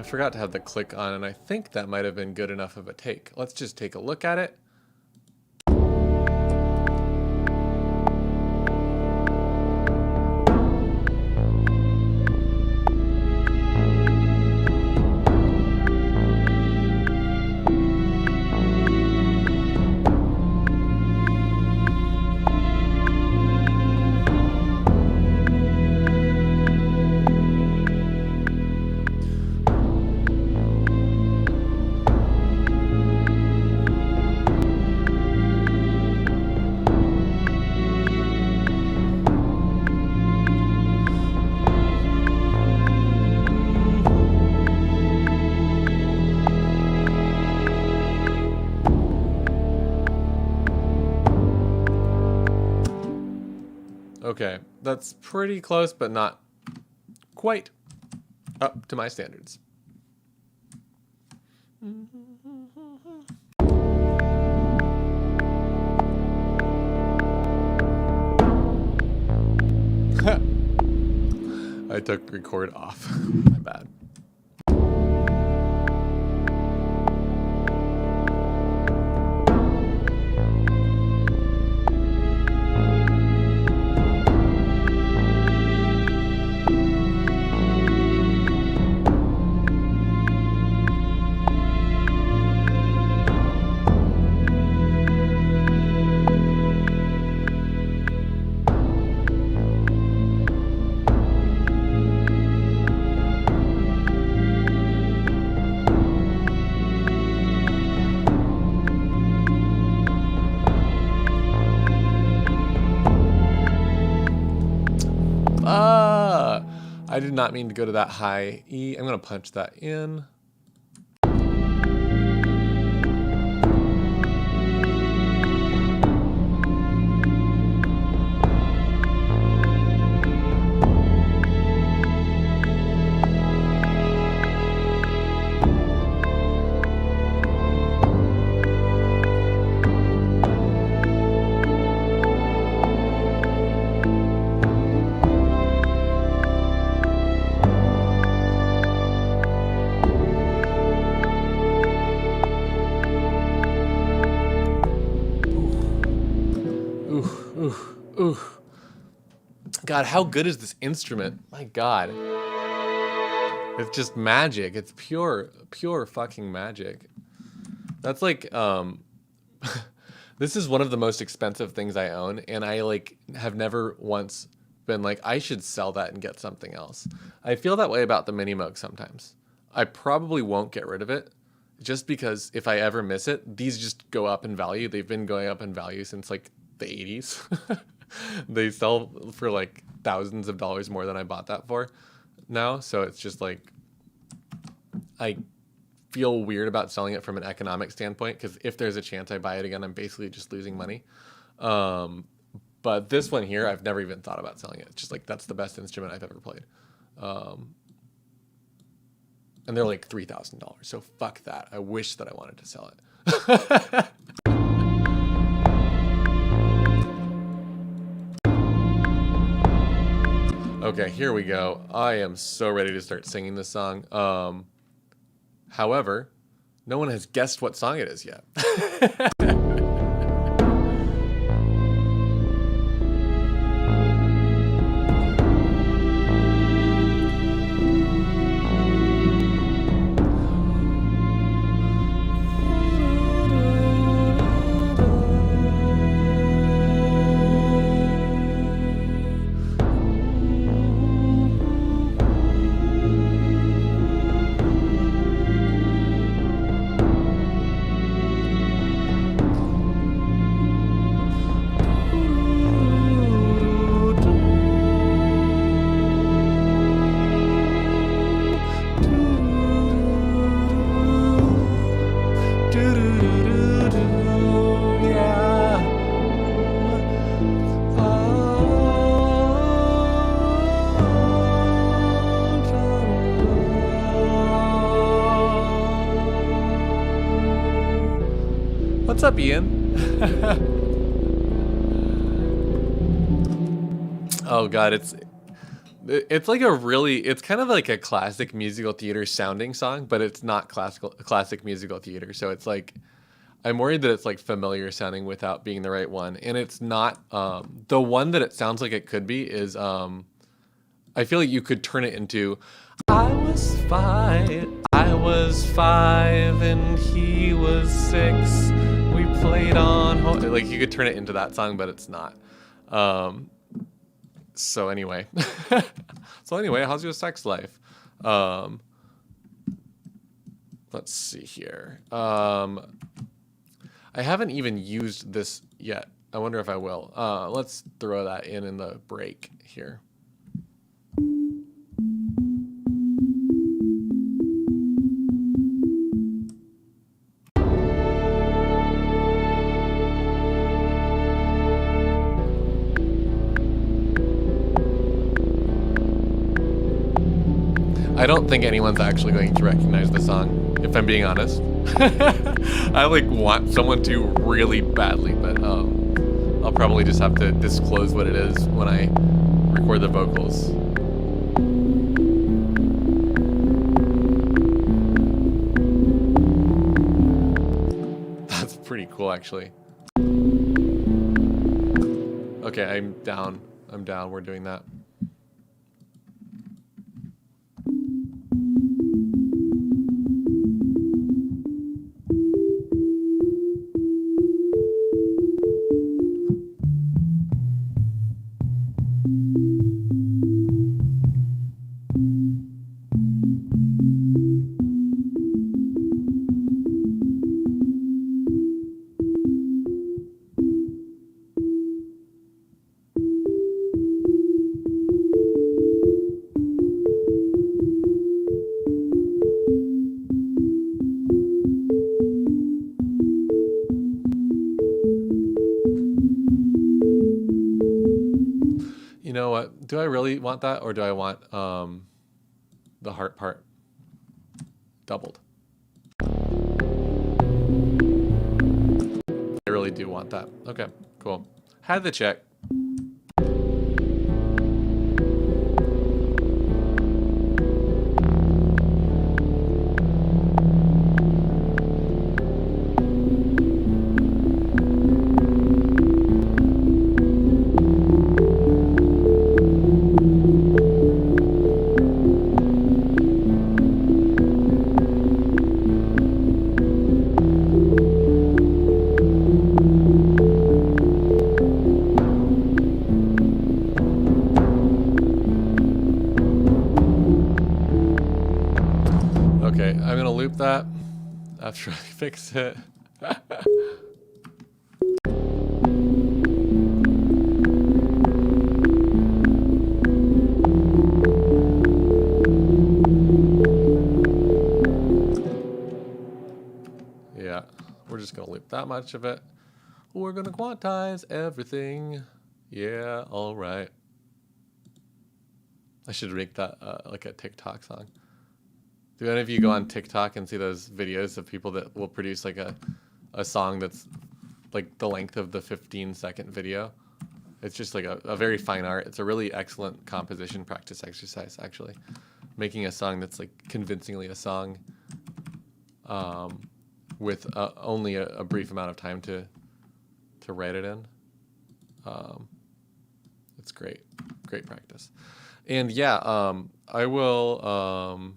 Speaker 1: Forgot to have the click on, and I think that might have been good enough of a take. Let's just take a look at it. Okay, that's pretty close, but not quite up to my standards. I took record off. My bad. I did not mean to go to that high E. I'm going to punch that in. Ooh. God, how good is this instrument? My God. It's just magic. It's pure fucking magic. That's like, this is one of the most expensive things I own, and I like have never once been like, I should sell that and get something else. I feel that way about the Mini Moog sometimes. I probably won't get rid of it, just because if I ever miss it, these just go up in value. They've been going up in value since like the 80s. They sell for like thousands of dollars more than I bought that for now. So it's just like, I feel weird about selling it from an economic standpoint, because if there's a chance I buy it again, I'm basically just losing money. But this one here, I've never even thought about selling it. It's just like, that's the best instrument I've ever played. And they're like $3,000. So fuck that. I wish that I wanted to sell it. Okay, here we go. I am so ready to start singing this song. However, no one has guessed what song it is yet. What's up, Ian? Oh God, it's like a really, it's kind of like a classic musical theater sounding song, but it's not classic musical theater. So it's like, I'm worried that it's like familiar sounding without being the right one. And it's not, the one that it sounds like it could be is, I feel like you could turn it into, I was five and he was 6. We played on home. Like, you could turn it into that song, but it's not. So anyway, how's your sex life? Let's see here. I haven't even used this yet. I wonder if I will. Let's throw that in the break here. I don't think anyone's actually going to recognize the song, if I'm being honest. I like want someone to really badly, but I'll probably just have to disclose what it is when I record the vocals. That's pretty cool, actually. Okay, I'm down. We're doing that. You know what? Do I really want that, or do I want the heart part doubled? I really do want that. Okay, cool. Had to check. Okay, I'm gonna loop that after I fix it. Yeah, we're just gonna loop that much of it. We're gonna quantize everything. Yeah, all right. I should make that like a TikTok song. Do any of you go on TikTok and see those videos of people that will produce like a song that's like the length of the 15-second video? It's just like a very fine art. It's a really excellent composition practice exercise, actually. Making a song that's like convincingly a song with only a brief amount of time to write it in. It's great. Great practice. And yeah, I will...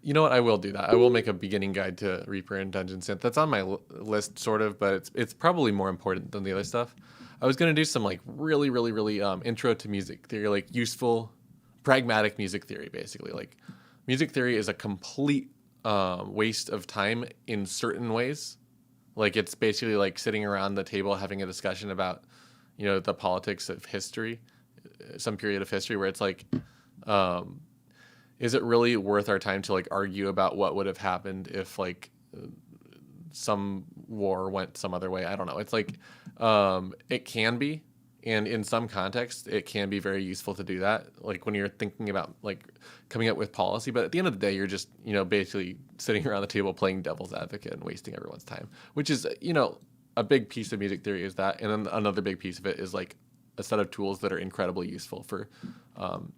Speaker 1: you know what? I will do that. I will make a beginning guide to Reaper and Dungeon Synth. That's on my list, sort of, but it's probably more important than the other stuff. I was gonna do some like really intro to music theory, like useful, pragmatic music theory, basically. Like, music theory is a complete waste of time in certain ways. Like, it's basically like sitting around the table having a discussion about, you know, the politics of history, some period of history, where it's like, is it really worth our time to like argue about what would have happened if like some war went some other way? I don't know. It's like, it can be, and in some contexts it can be very useful to do that, like when you're thinking about like coming up with policy. But at the end of the day, you're just, you know, basically sitting around the table playing devil's advocate and wasting everyone's time, which is, you know, a big piece of music theory is that. And then another big piece of it is like a set of tools that are incredibly useful for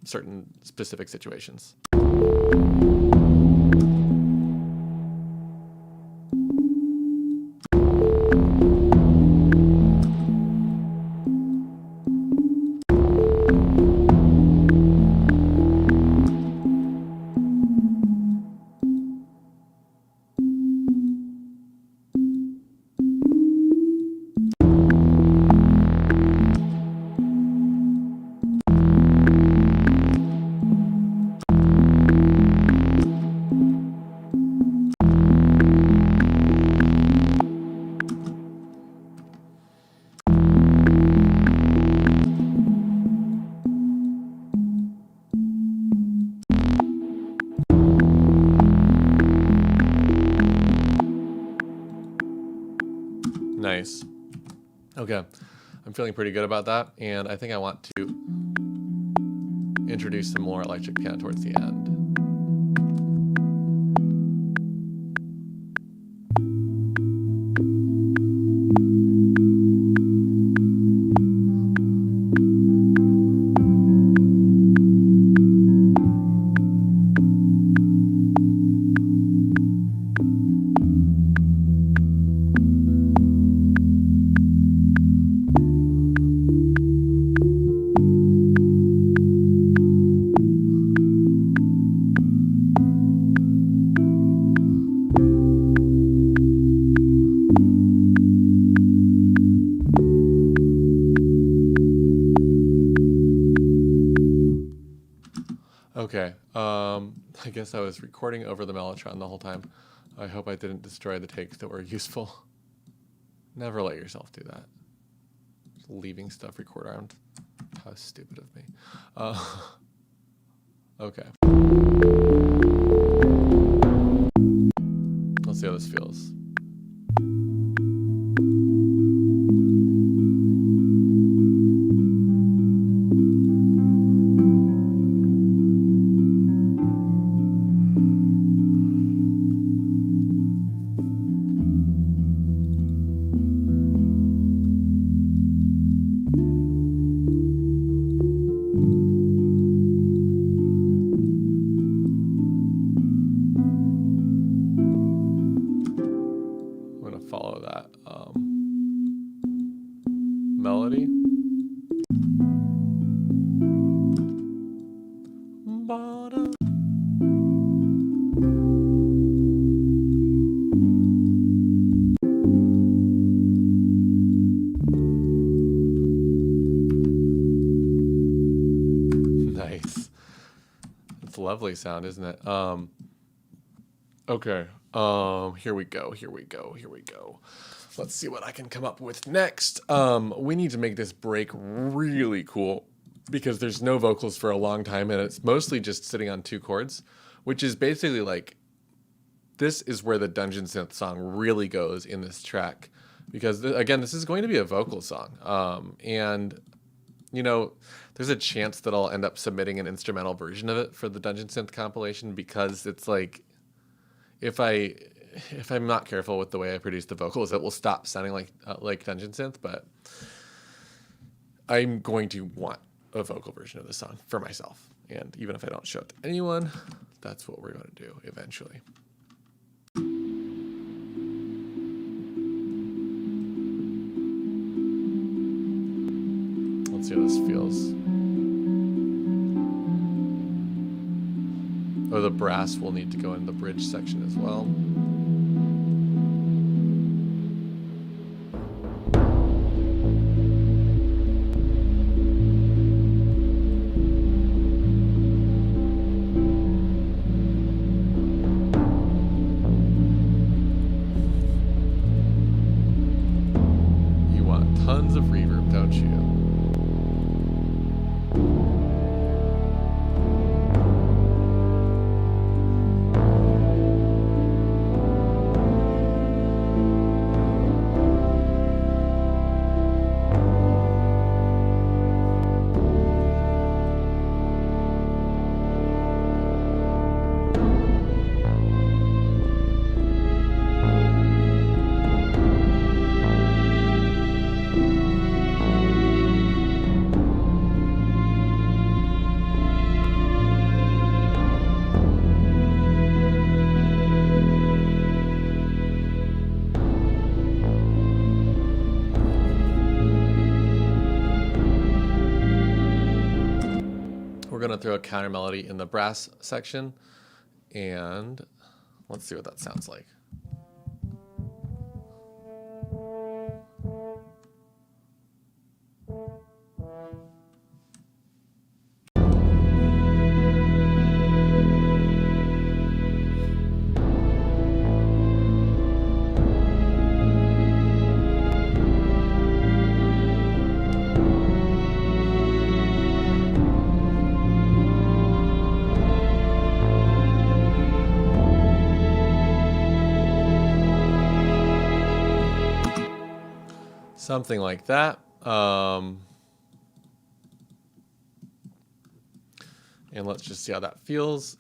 Speaker 1: certain specific situations. Nice. Okay, I'm feeling pretty good about that, and I think I want to introduce some more electric piano towards the end. Okay, I guess I was recording over the mellotron the whole time. I hope I didn't destroy the takes that were useful. Never let yourself do that. Just leaving stuff record around. How stupid of me. Okay. Let's see how this feels. Follow that melody. Nice. It's a lovely sound, isn't it? Okay. Here we go. Let's see what I can come up with next. We need to make this break really cool because there's no vocals for a long time and it's mostly just sitting on 2 chords, which is basically like, this is where the Dungeon Synth song really goes in this track because again, this is going to be a vocal song. And you know, there's a chance that I'll end up submitting an instrumental version of it for the Dungeon Synth compilation because it's like, if I'm not careful with the way I produce the vocals, it will stop sounding like Dungeon Synth. But I'm going to want a vocal version of the song for myself, and even if I don't show it to anyone, that's what we're going to do eventually. Let's see how this feels. Oh, the brass will need to go in the bridge section as well. You want tons of reverb, don't you? We're going to throw a counter melody in the brass section, and let's see what that sounds like. Something like that. and let's just see how that feels.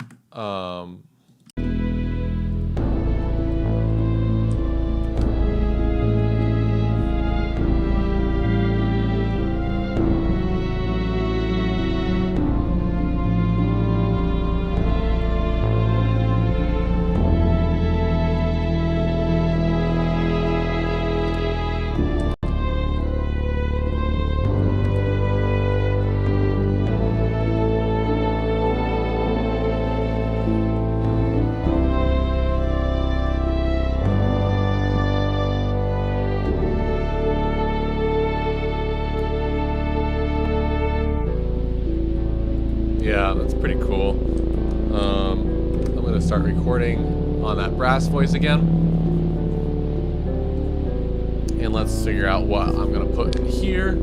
Speaker 1: Yeah, that's pretty cool. I'm going to start recording on that brass voice again. And let's figure out what I'm going to put in here.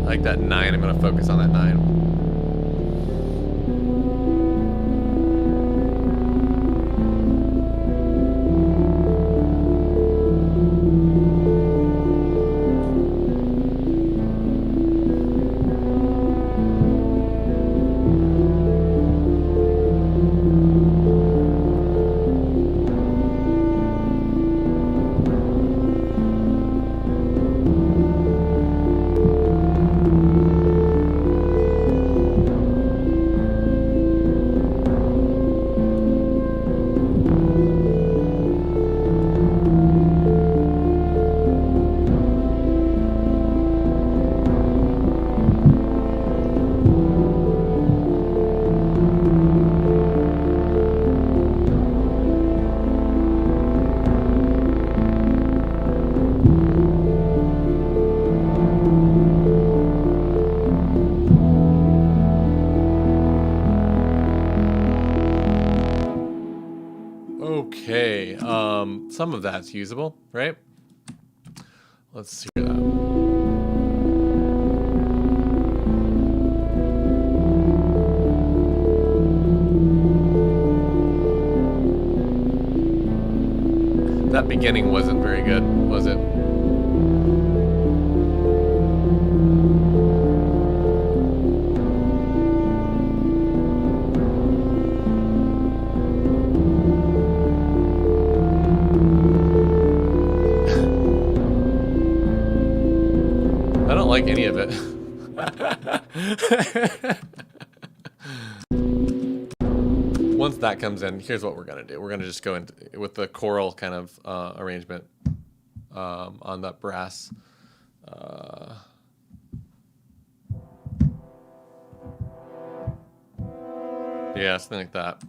Speaker 1: I like that 9. I'm going to focus on that 9. Okay, some of that's usable, right? Let's see that. That beginning wasn't very good, was it? I don't like any of it. Once that comes in, here's what we're gonna do. We're gonna just go into with the choral kind of arrangement on that brass. Yeah, something like that.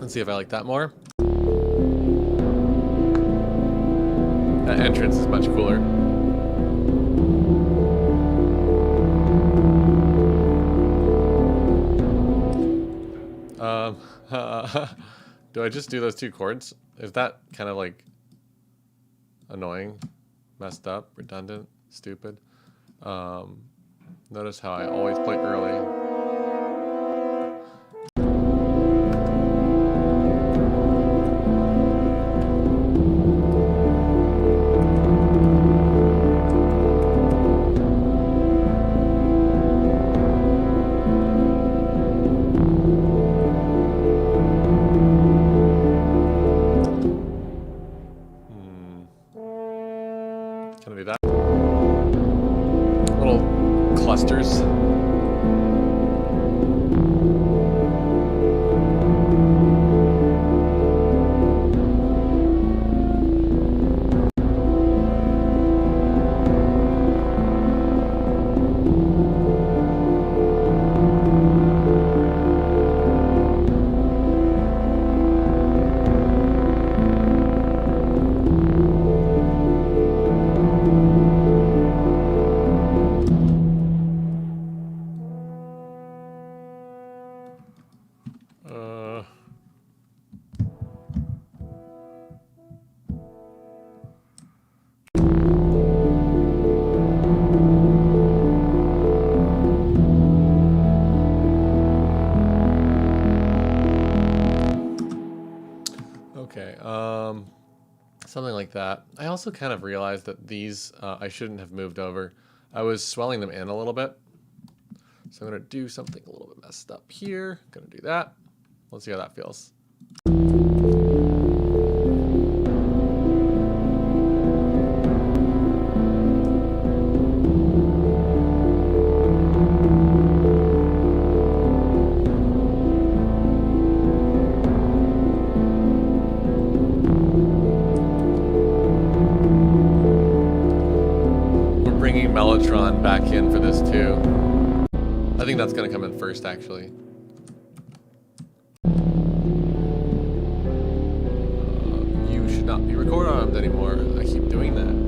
Speaker 1: See if I like that more. That entrance is much cooler. Do I just do those 2 chords? Is that kind of like annoying, messed up, redundant, stupid? Notice how I always play early. Can I do that? Little clusters. that. I also kind of realized that these I shouldn't have moved over. I was swelling them in a little bit. So I'm going to do something a little bit messed up here. Going to do that. Let's see how that feels. Back in for this too. I think that's going to come in first, actually. You should not be record armed anymore. I keep doing that.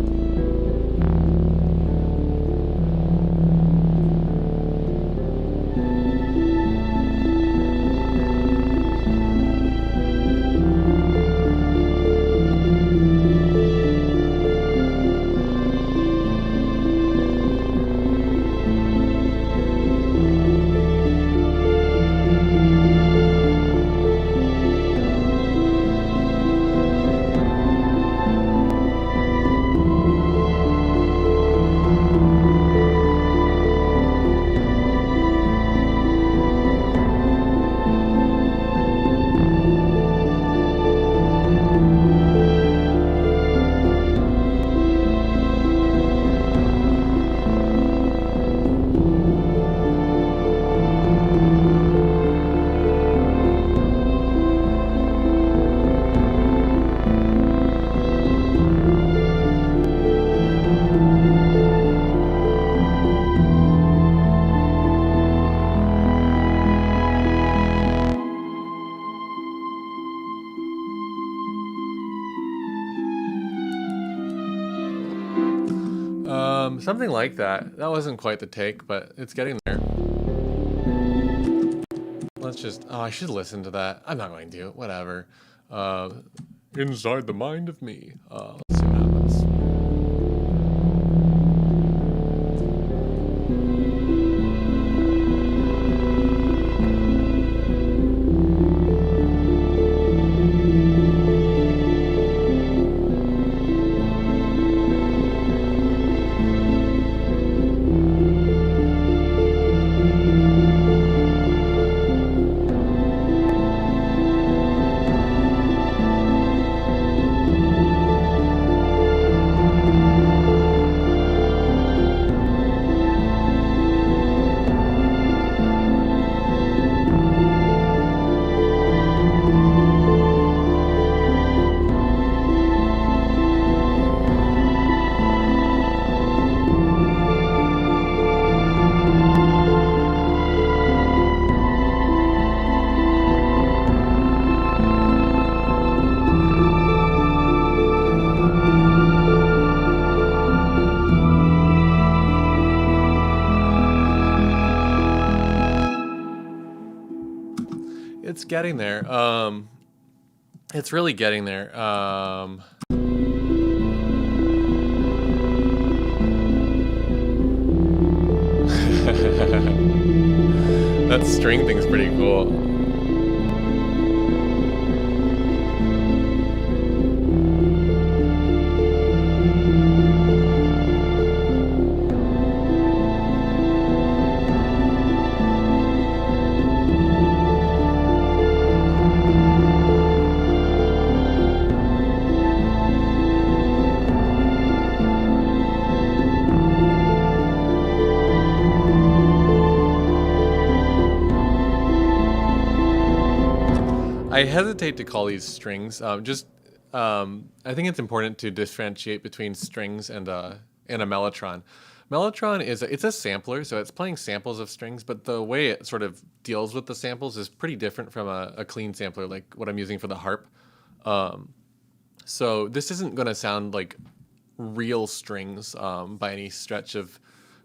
Speaker 1: Something like that. That wasn't quite the take, but it's getting there. Let's just... Oh, I should listen to that. I'm not going to. Whatever. Inside the mind of me. Let's see what happens. It's getting there. It's really getting there. That string thing's pretty cool. I hesitate to call these strings. I think it's important to differentiate between strings and a mellotron. Mellotron it's a sampler, so it's playing samples of strings, but the way it sort of deals with the samples is pretty different from a clean sampler, like what I'm using for the harp. So this isn't going to sound like real strings by any stretch of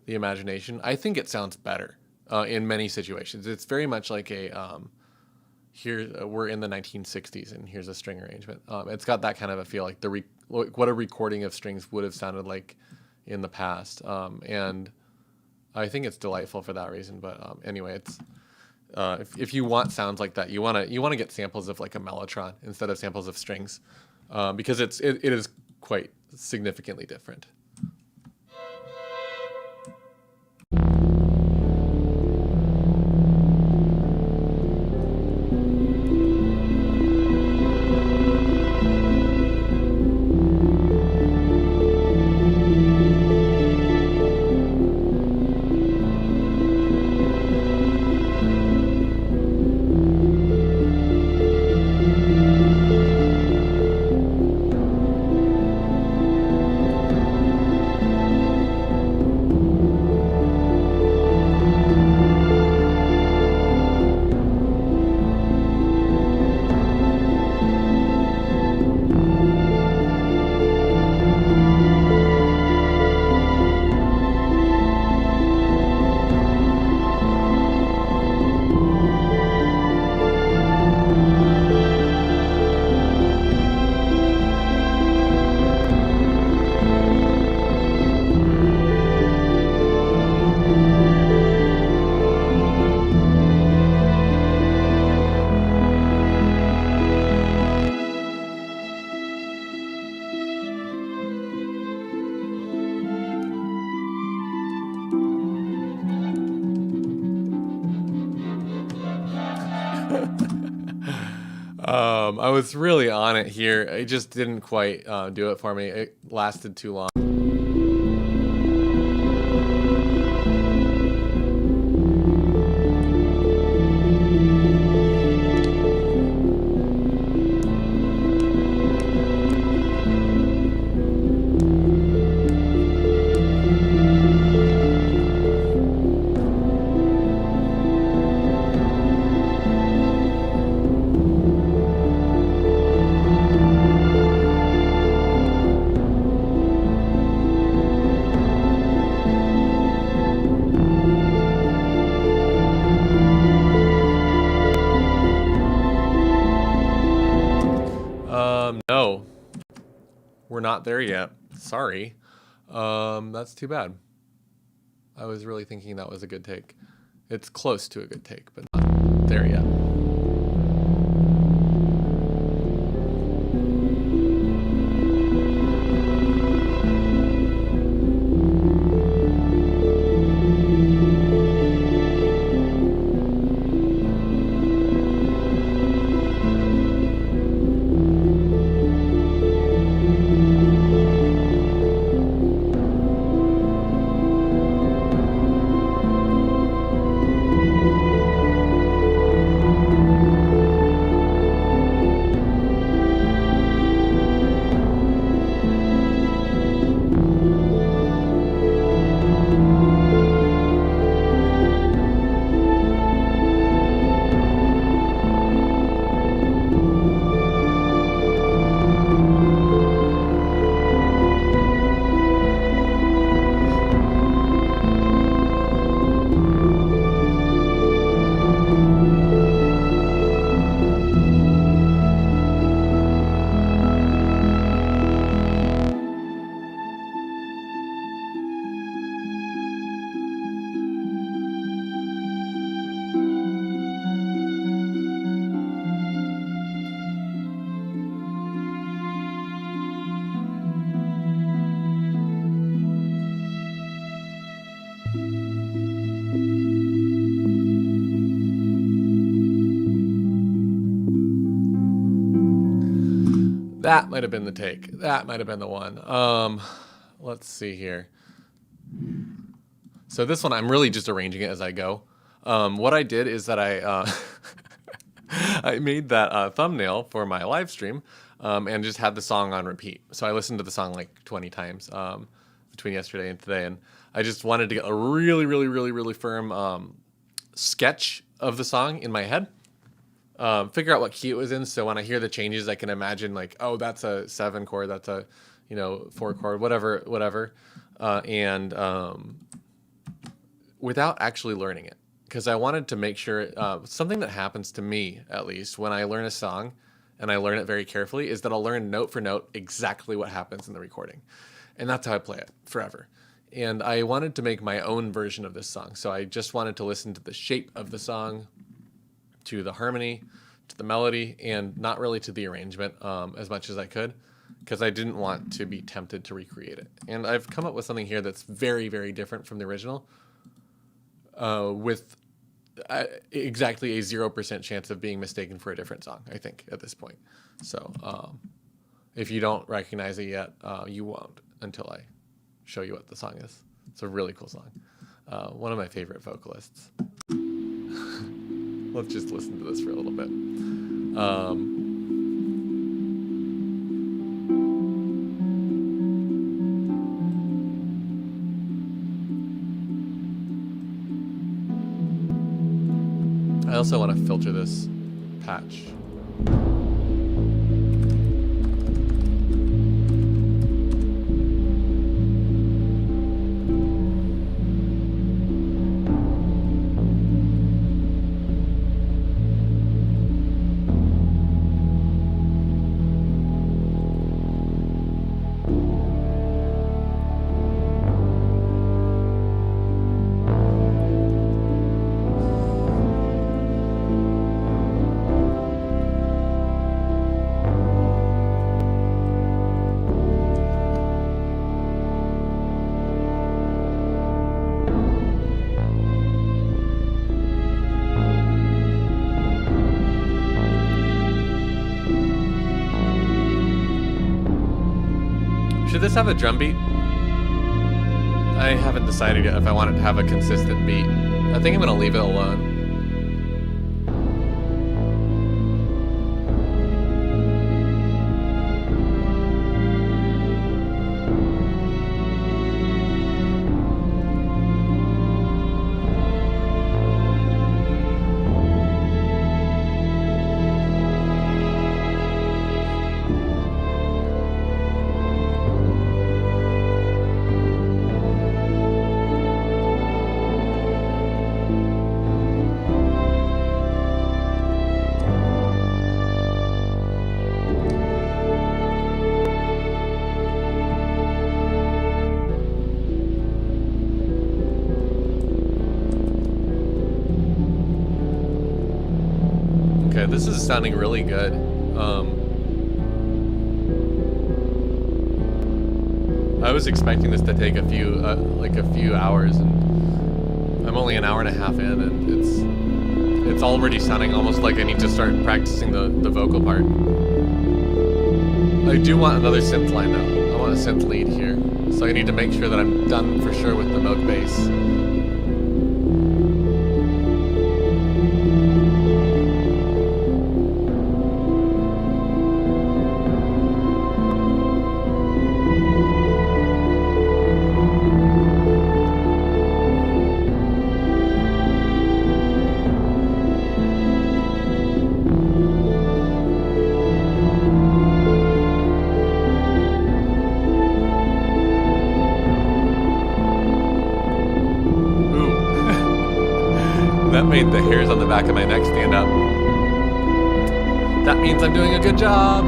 Speaker 1: the imagination. I think it sounds better in many situations. It's very much like a here we're in the 1960s and here's a string arrangement. It's got that kind of a feel, like what a recording of strings would have sounded like in the past, and I think it's delightful for that reason. But anyway, it's if you want sounds like that, you want to get samples of like a mellotron instead of samples of strings, because it is quite significantly different. I was really on it here. It just didn't quite do it for me. It lasted too long. No, we're not there yet. Sorry. That's too bad. I was really thinking that was a good take. It's close to a good take, but not there yet. That might have been the take. That might have been the one. Let's see here. So this one, I'm really just arranging it as I go. What I did is that I made that thumbnail for my live stream and just had the song on repeat. So I listened to the song like 20 times between yesterday and today, and I just wanted to get a really, really, really, really firm sketch of the song in my head. Figure out what key it was in, so when I hear the changes, I can imagine like, oh, that's a 7 chord, that's a 4 chord, whatever, and without actually learning it, because I wanted to make sure something that happens to me, at least when I learn a song and I learn it very carefully, is that I'll learn note for note exactly what happens in the recording, and that's how I play it forever. And I wanted to make my own version of this song, so I just wanted to listen to the shape of the song, to the harmony, to the melody, and not really to the arrangement as much as I could. because I didn't want to be tempted to recreate it. And I've come up with something here that's very, very different from the original, with exactly a 0% chance of being mistaken for a different song, I think, at this point. So if you don't recognize it yet, you won't until I show you what the song is. It's a really cool song. One of my favorite vocalists. Let's just listen to this for a little bit. I also want to filter this patch. Should this have a drum beat? I haven't decided yet if I want it to have a consistent beat. I think I'm going to leave it alone. Okay, this is sounding really good. I was expecting this to take a few hours, and I'm only an hour and a half in, and it's already sounding almost like I need to start practicing the vocal part. I do want another synth line though. I want a synth lead here, so I need to make sure that I'm done for sure with the milk bass. That made the hairs on the back of my neck stand up. That means I'm doing a good job.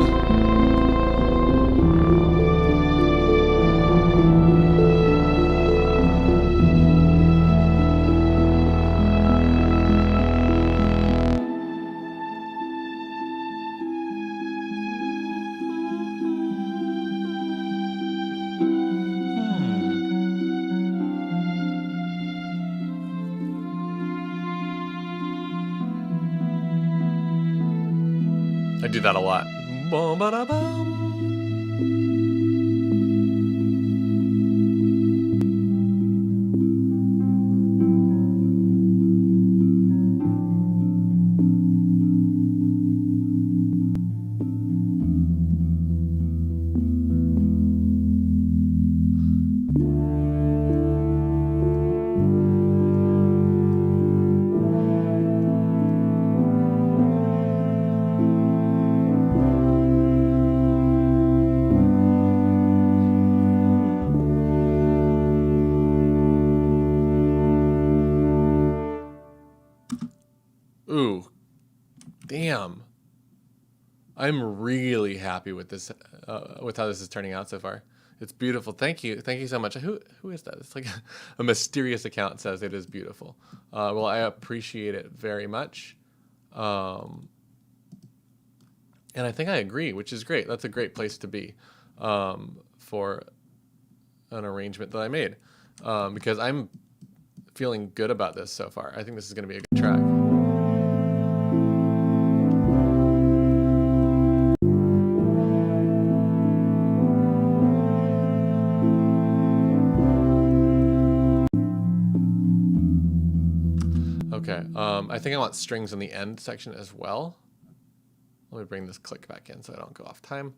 Speaker 1: I do that a lot. Ooh, damn. I'm really happy with this, with how this is turning out so far. It's beautiful. Thank you so much. Who is that? It's like a mysterious account says it is beautiful. Well, I appreciate it very much, and I think I agree, which is great. That's a great place to be. for an arrangement that I made, because I'm feeling good about this so far. I think this is going to be a good track. Okay, I think I want strings on the end section as well. Let me bring this click back in so I don't go off time.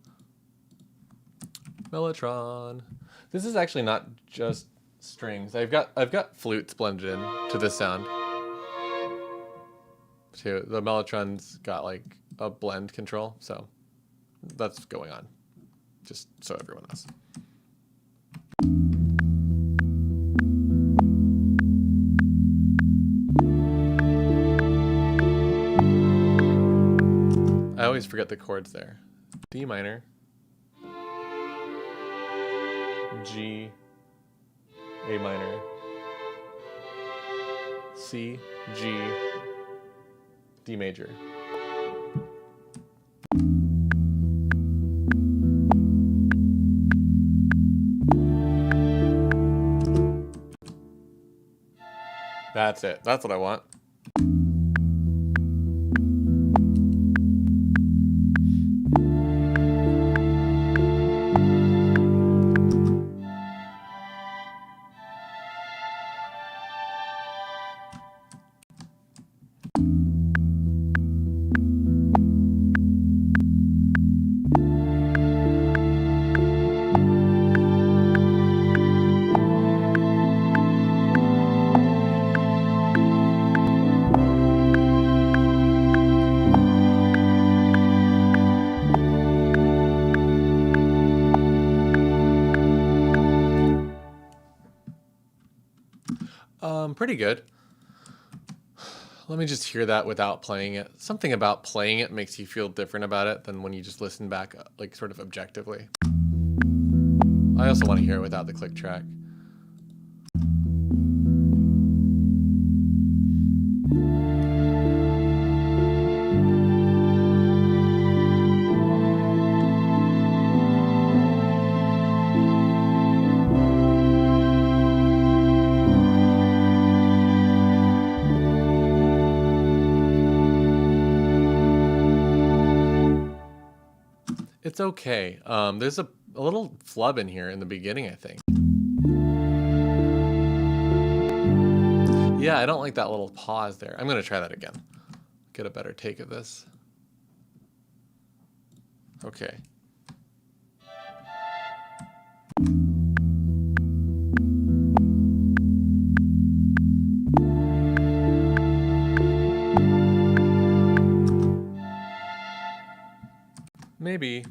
Speaker 1: Mellotron. This is actually not just strings. I've got flutes blended in to this sound too. The Mellotron's got like a blend control, so that's going on, just so everyone knows. I always forget the chords there. D minor, G, A minor, C, G, D major. That's it. That's what I want. Pretty good. Let me just hear that without playing it. Something about playing it makes you feel different about it than when you just listen back, like sort of objectively. I also want to hear it without the click track. It's okay. There's a little flub in here in the beginning, I think. Yeah, I don't like that little pause there. I'm going to try that again. Get a better take of this. Okay. Maybe.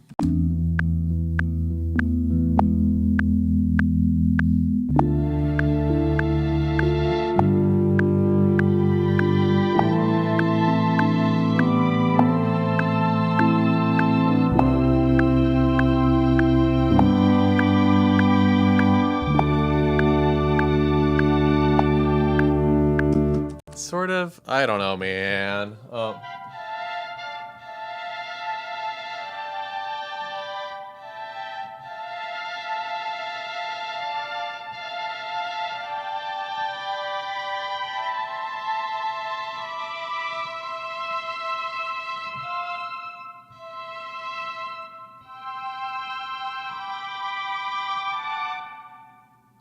Speaker 1: Sort of. I don't know, man.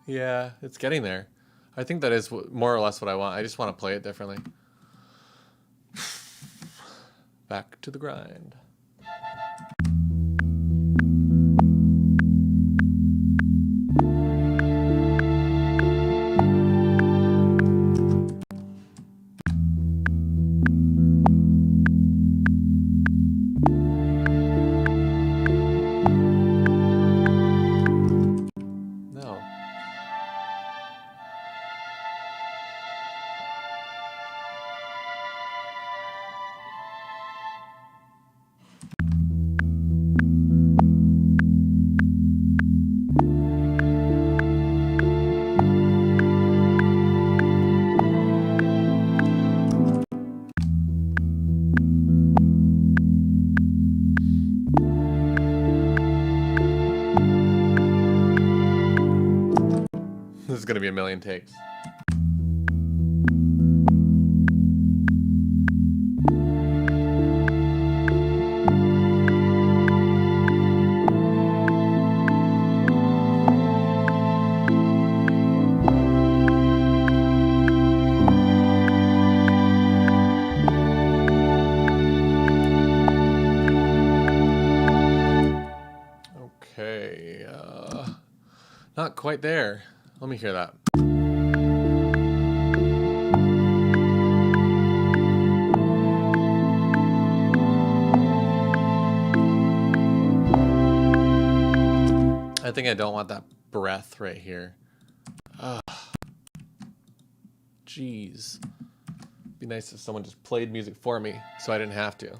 Speaker 1: Yeah, it's getting there. I think that is more or less what I want. I just want to play it differently. Back to the grind. No. is going to be a million takes. Okay, not quite there. Let me hear that. I think I don't want that breath right here. Jeez. Be nice if someone just played music for me so I didn't have to.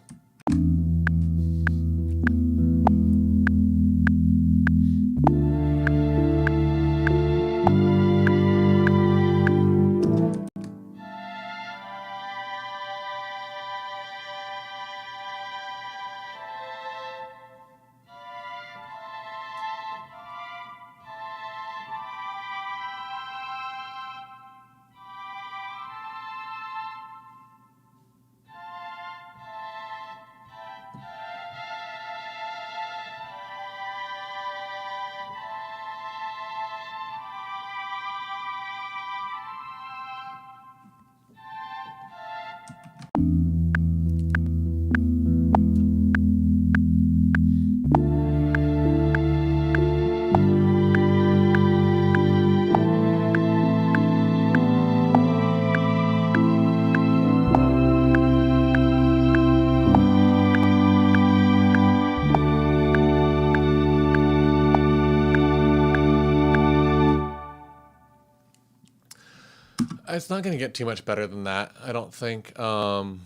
Speaker 1: It's not going to get too much better than that, I don't think. I'm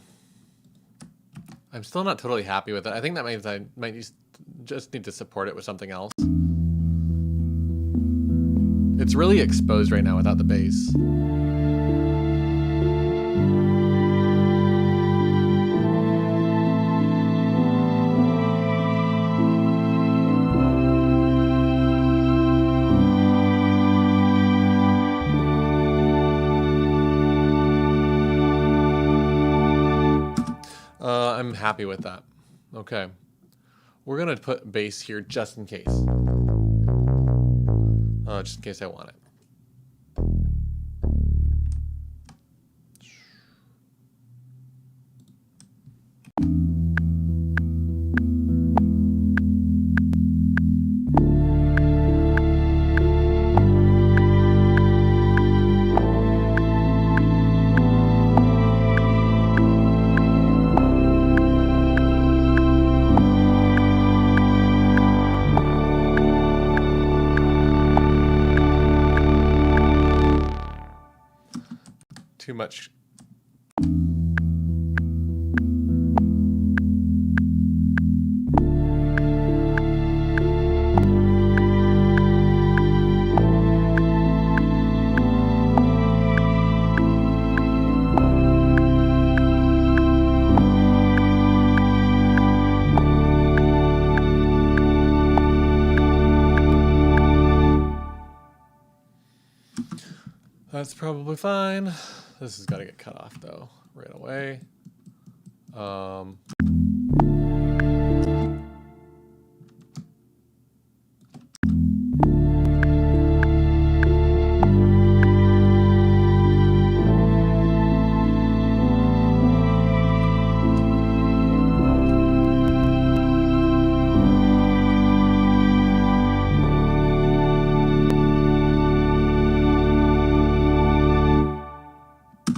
Speaker 1: still not totally happy with it. I think that means I might just need to support it with something else. It's really exposed right now without the bass. I'm happy with that. Okay. We're going to put bass here just in case. Just in case I want it. Too much. That's probably fine. This has got to get cut off though right away.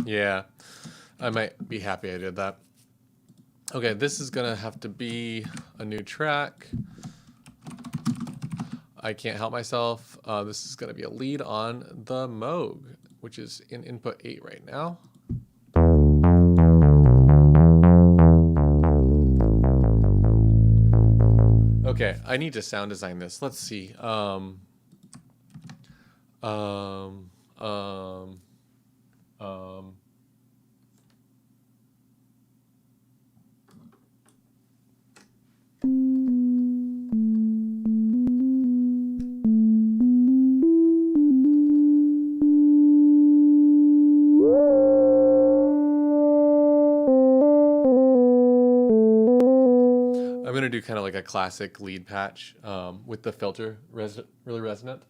Speaker 1: Yeah, I might be happy I did that. Okay, this is gonna have to be a new track. I can't help myself. This is gonna be a lead on the Moog, which is in input 8 right now. Okay, I need to sound design this. Let's see. to do kind of like a classic lead patch with the filter really resonant.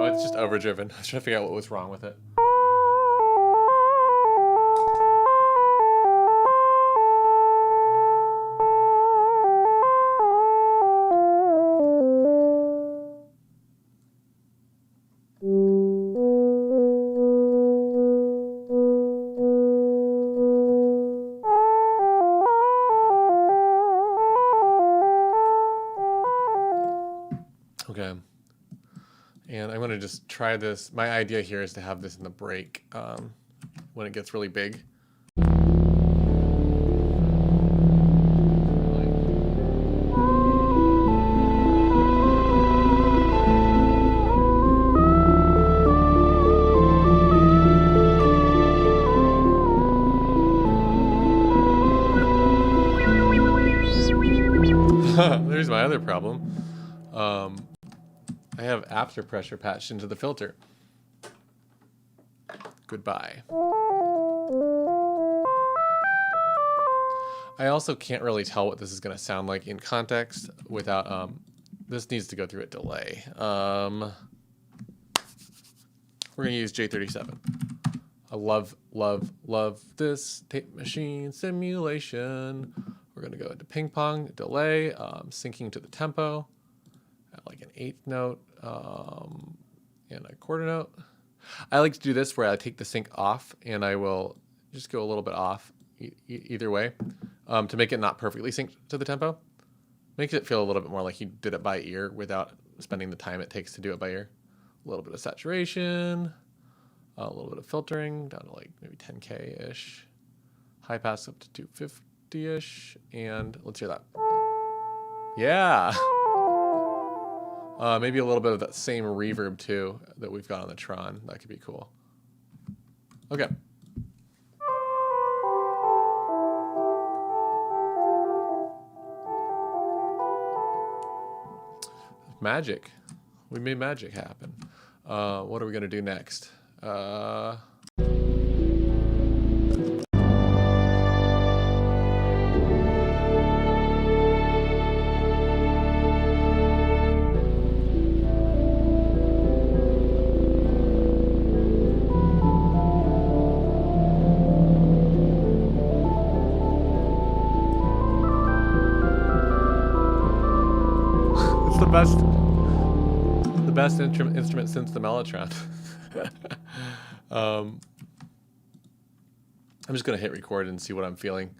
Speaker 1: It's just overdriven. I was trying to figure out what was wrong with it. Okay. And I'm going to just try this. My idea here is to have this in the break when it gets really big. There's my other problem. I have after pressure patched into the filter. Goodbye. I also can't really tell what this is going to sound like in context without, this needs to go through a delay. We're going to use J37. I love this tape machine simulation. We're going to go into ping pong, delay, syncing to the tempo. Like an eighth note and a quarter note. I like to do this where I take the sync off and I will just go a little bit off either way to make it not perfectly synced to the tempo. Makes it feel a little bit more like you did it by ear without spending the time it takes to do it by ear. A little bit of saturation, a little bit of filtering down to like maybe 10K-ish. High pass up to 250-ish. And let's hear that. Yeah. Maybe a little bit of that same reverb too that we've got on the Tron. That could be cool. Okay. Magic. We made magic happen. What are we going to do next? The best instrument since the Mellotron. I'm just gonna hit record and see what I'm feeling.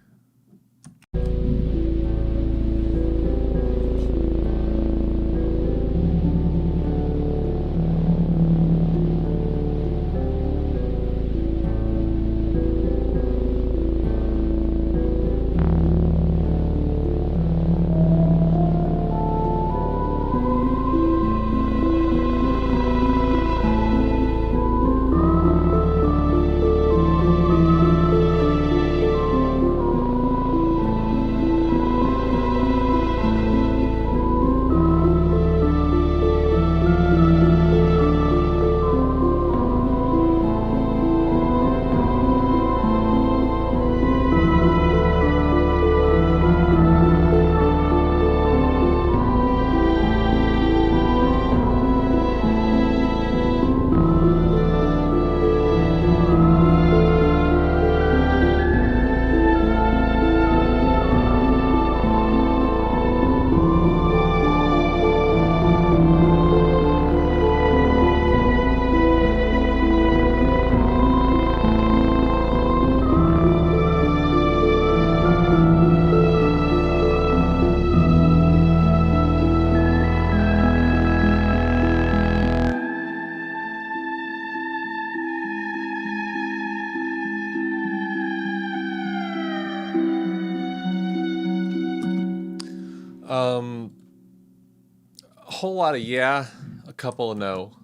Speaker 1: A whole lot of yeah, a couple of no.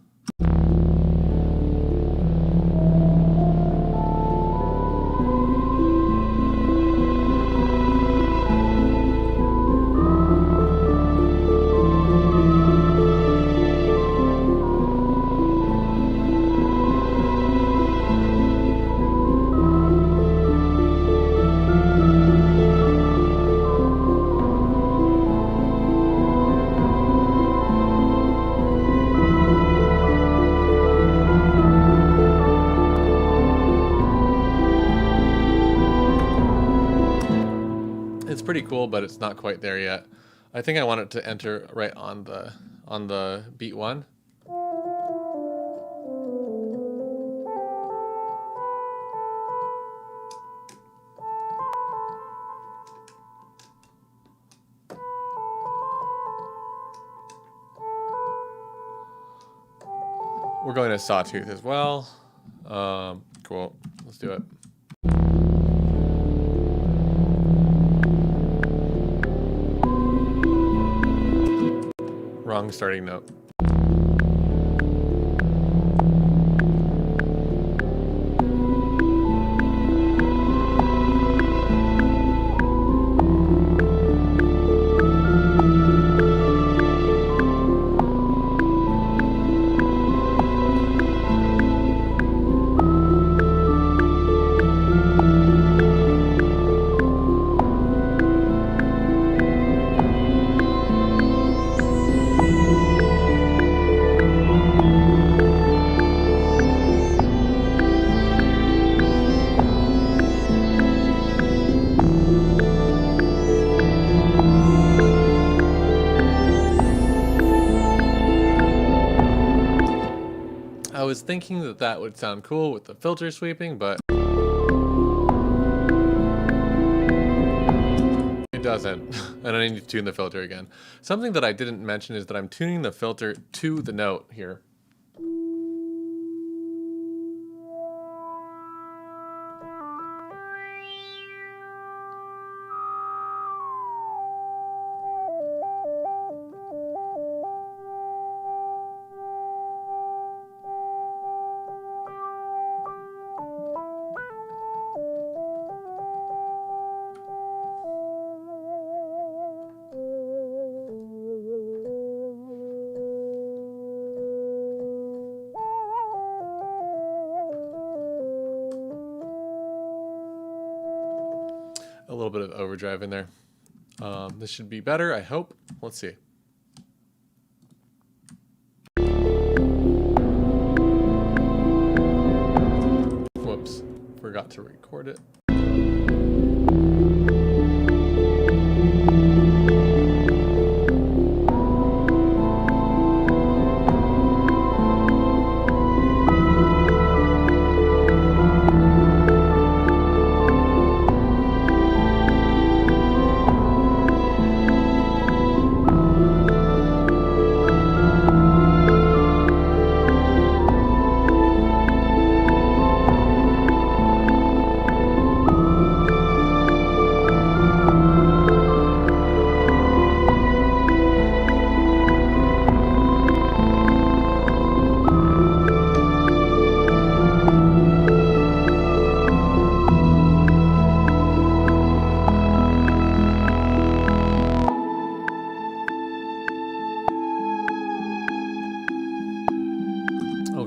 Speaker 1: It's pretty cool, but it's not quite there yet. I think I want it to enter right on the beat one. We're going to sawtooth as well. Cool. Let's do it. Wrong starting note. I was thinking that that would sound cool with the filter sweeping, but it doesn't. And I need to tune the filter again. Something that I didn't mention is that I'm tuning the filter to the note here. A little bit of overdrive in there. This should be better, I hope. Let's see. Whoops, forgot to record it.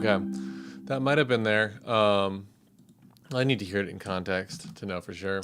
Speaker 1: Okay, that might have been there. I need to hear it in context to know for sure.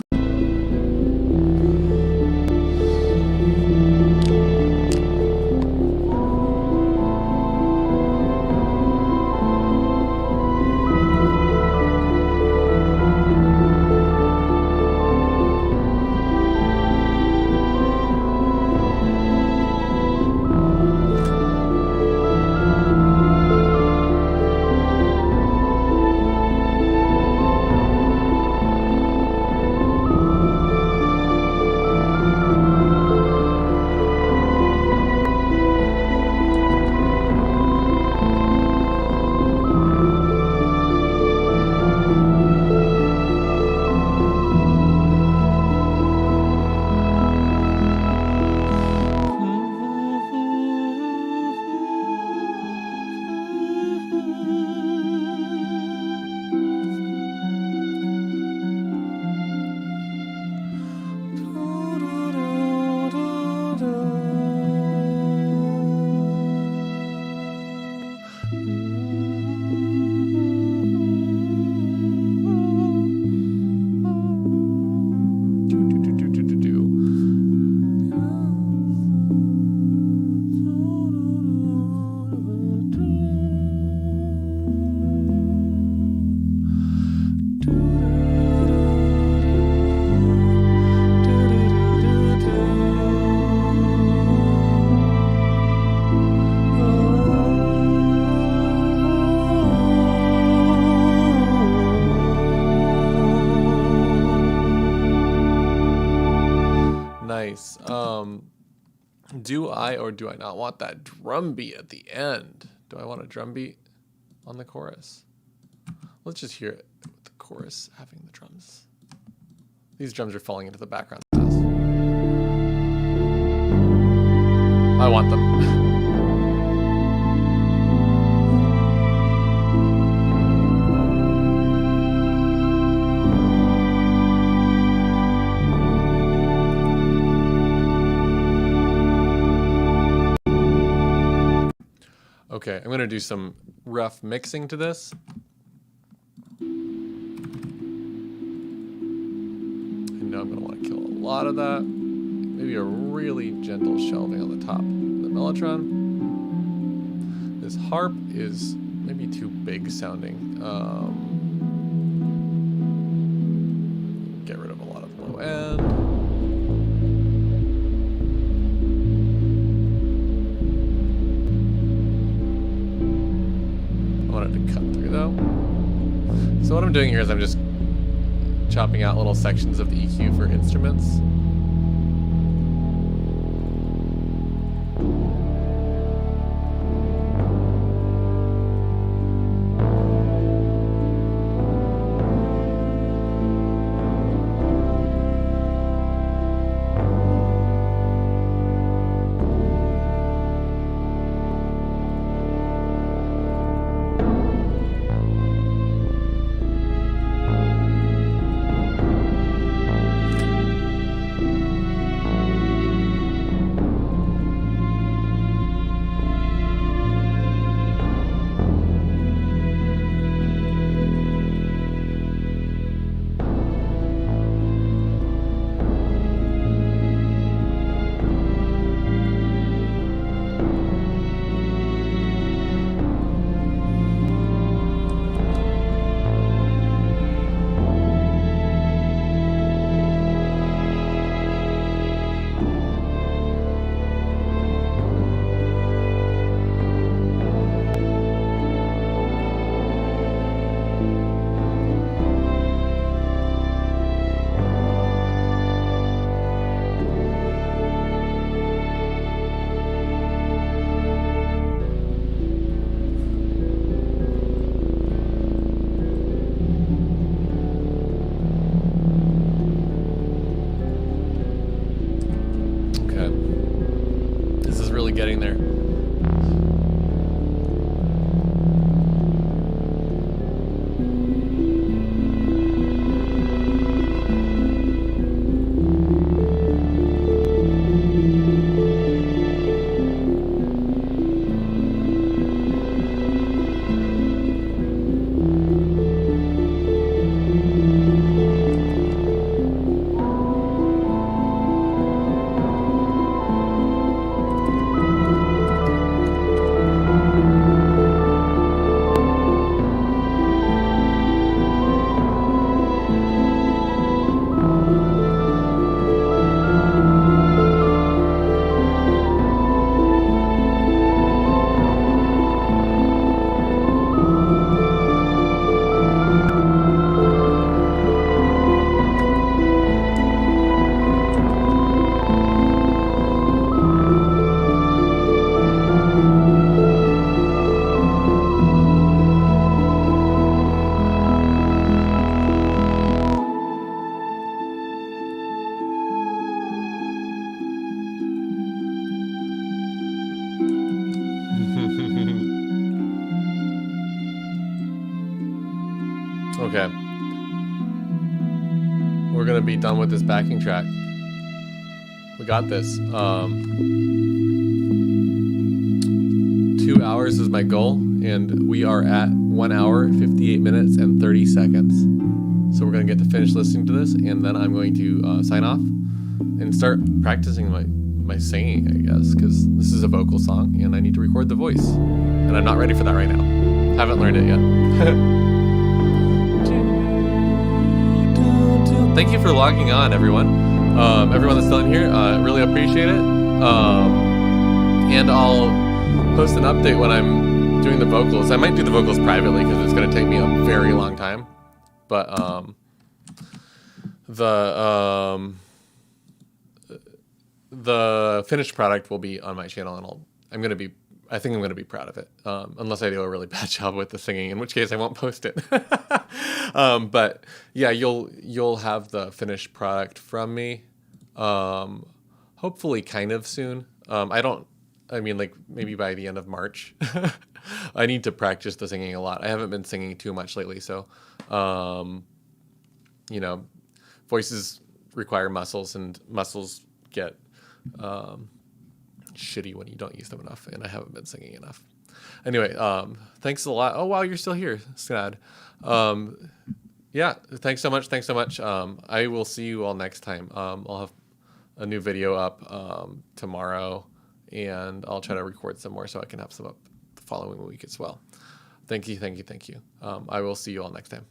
Speaker 1: Do I or do I not want that drum beat at the end? Do I want a drum beat on the chorus? Let's just hear it with the chorus having the drums. These drums are falling into the background. I want them. Okay, I'm going to do some rough mixing to this. I know I'm going to want to kill a lot of that. Maybe a really gentle shelving on the top of the mellotron. This harp is maybe too big sounding. Get rid of a lot of low end. To cut through though. So what I'm doing here is I'm just chopping out little sections of the EQ for instruments. Getting there. Okay. We're gonna be done with this backing track. We got this. 2 hours is my goal, and we are at 1 hour, 58 minutes, and 30 seconds. So we're gonna get to finish listening to this, and then I'm going to sign off and start practicing my singing, I guess, because this is a vocal song, and I need to record the voice. And I'm not ready for that right now. Haven't learned it yet. Thank you for logging on, everyone. Everyone that's still in here, really appreciate it. And I'll post an update when I'm doing the vocals. I might do the vocals privately because it's going to take me a very long time. But the the finished product will be on my channel, and I think I'm gonna be proud of it, unless I do a really bad job with the singing, in which case I won't post it. But yeah, you'll have the finished product from me, hopefully kind of soon. I mean, like maybe by the end of March. I need to practice the singing a lot. I haven't been singing too much lately, so you know, voices require muscles, and muscles get shitty when you don't use them enough, and I haven't been singing enough. Anyway, thanks a lot. Oh wow, you're still here, Sad. Yeah, thanks so much. I will see you all next time. I'll have a new video up tomorrow, and I'll try to record some more so I can have some up the following week as well. Thank you. I will see you all next time.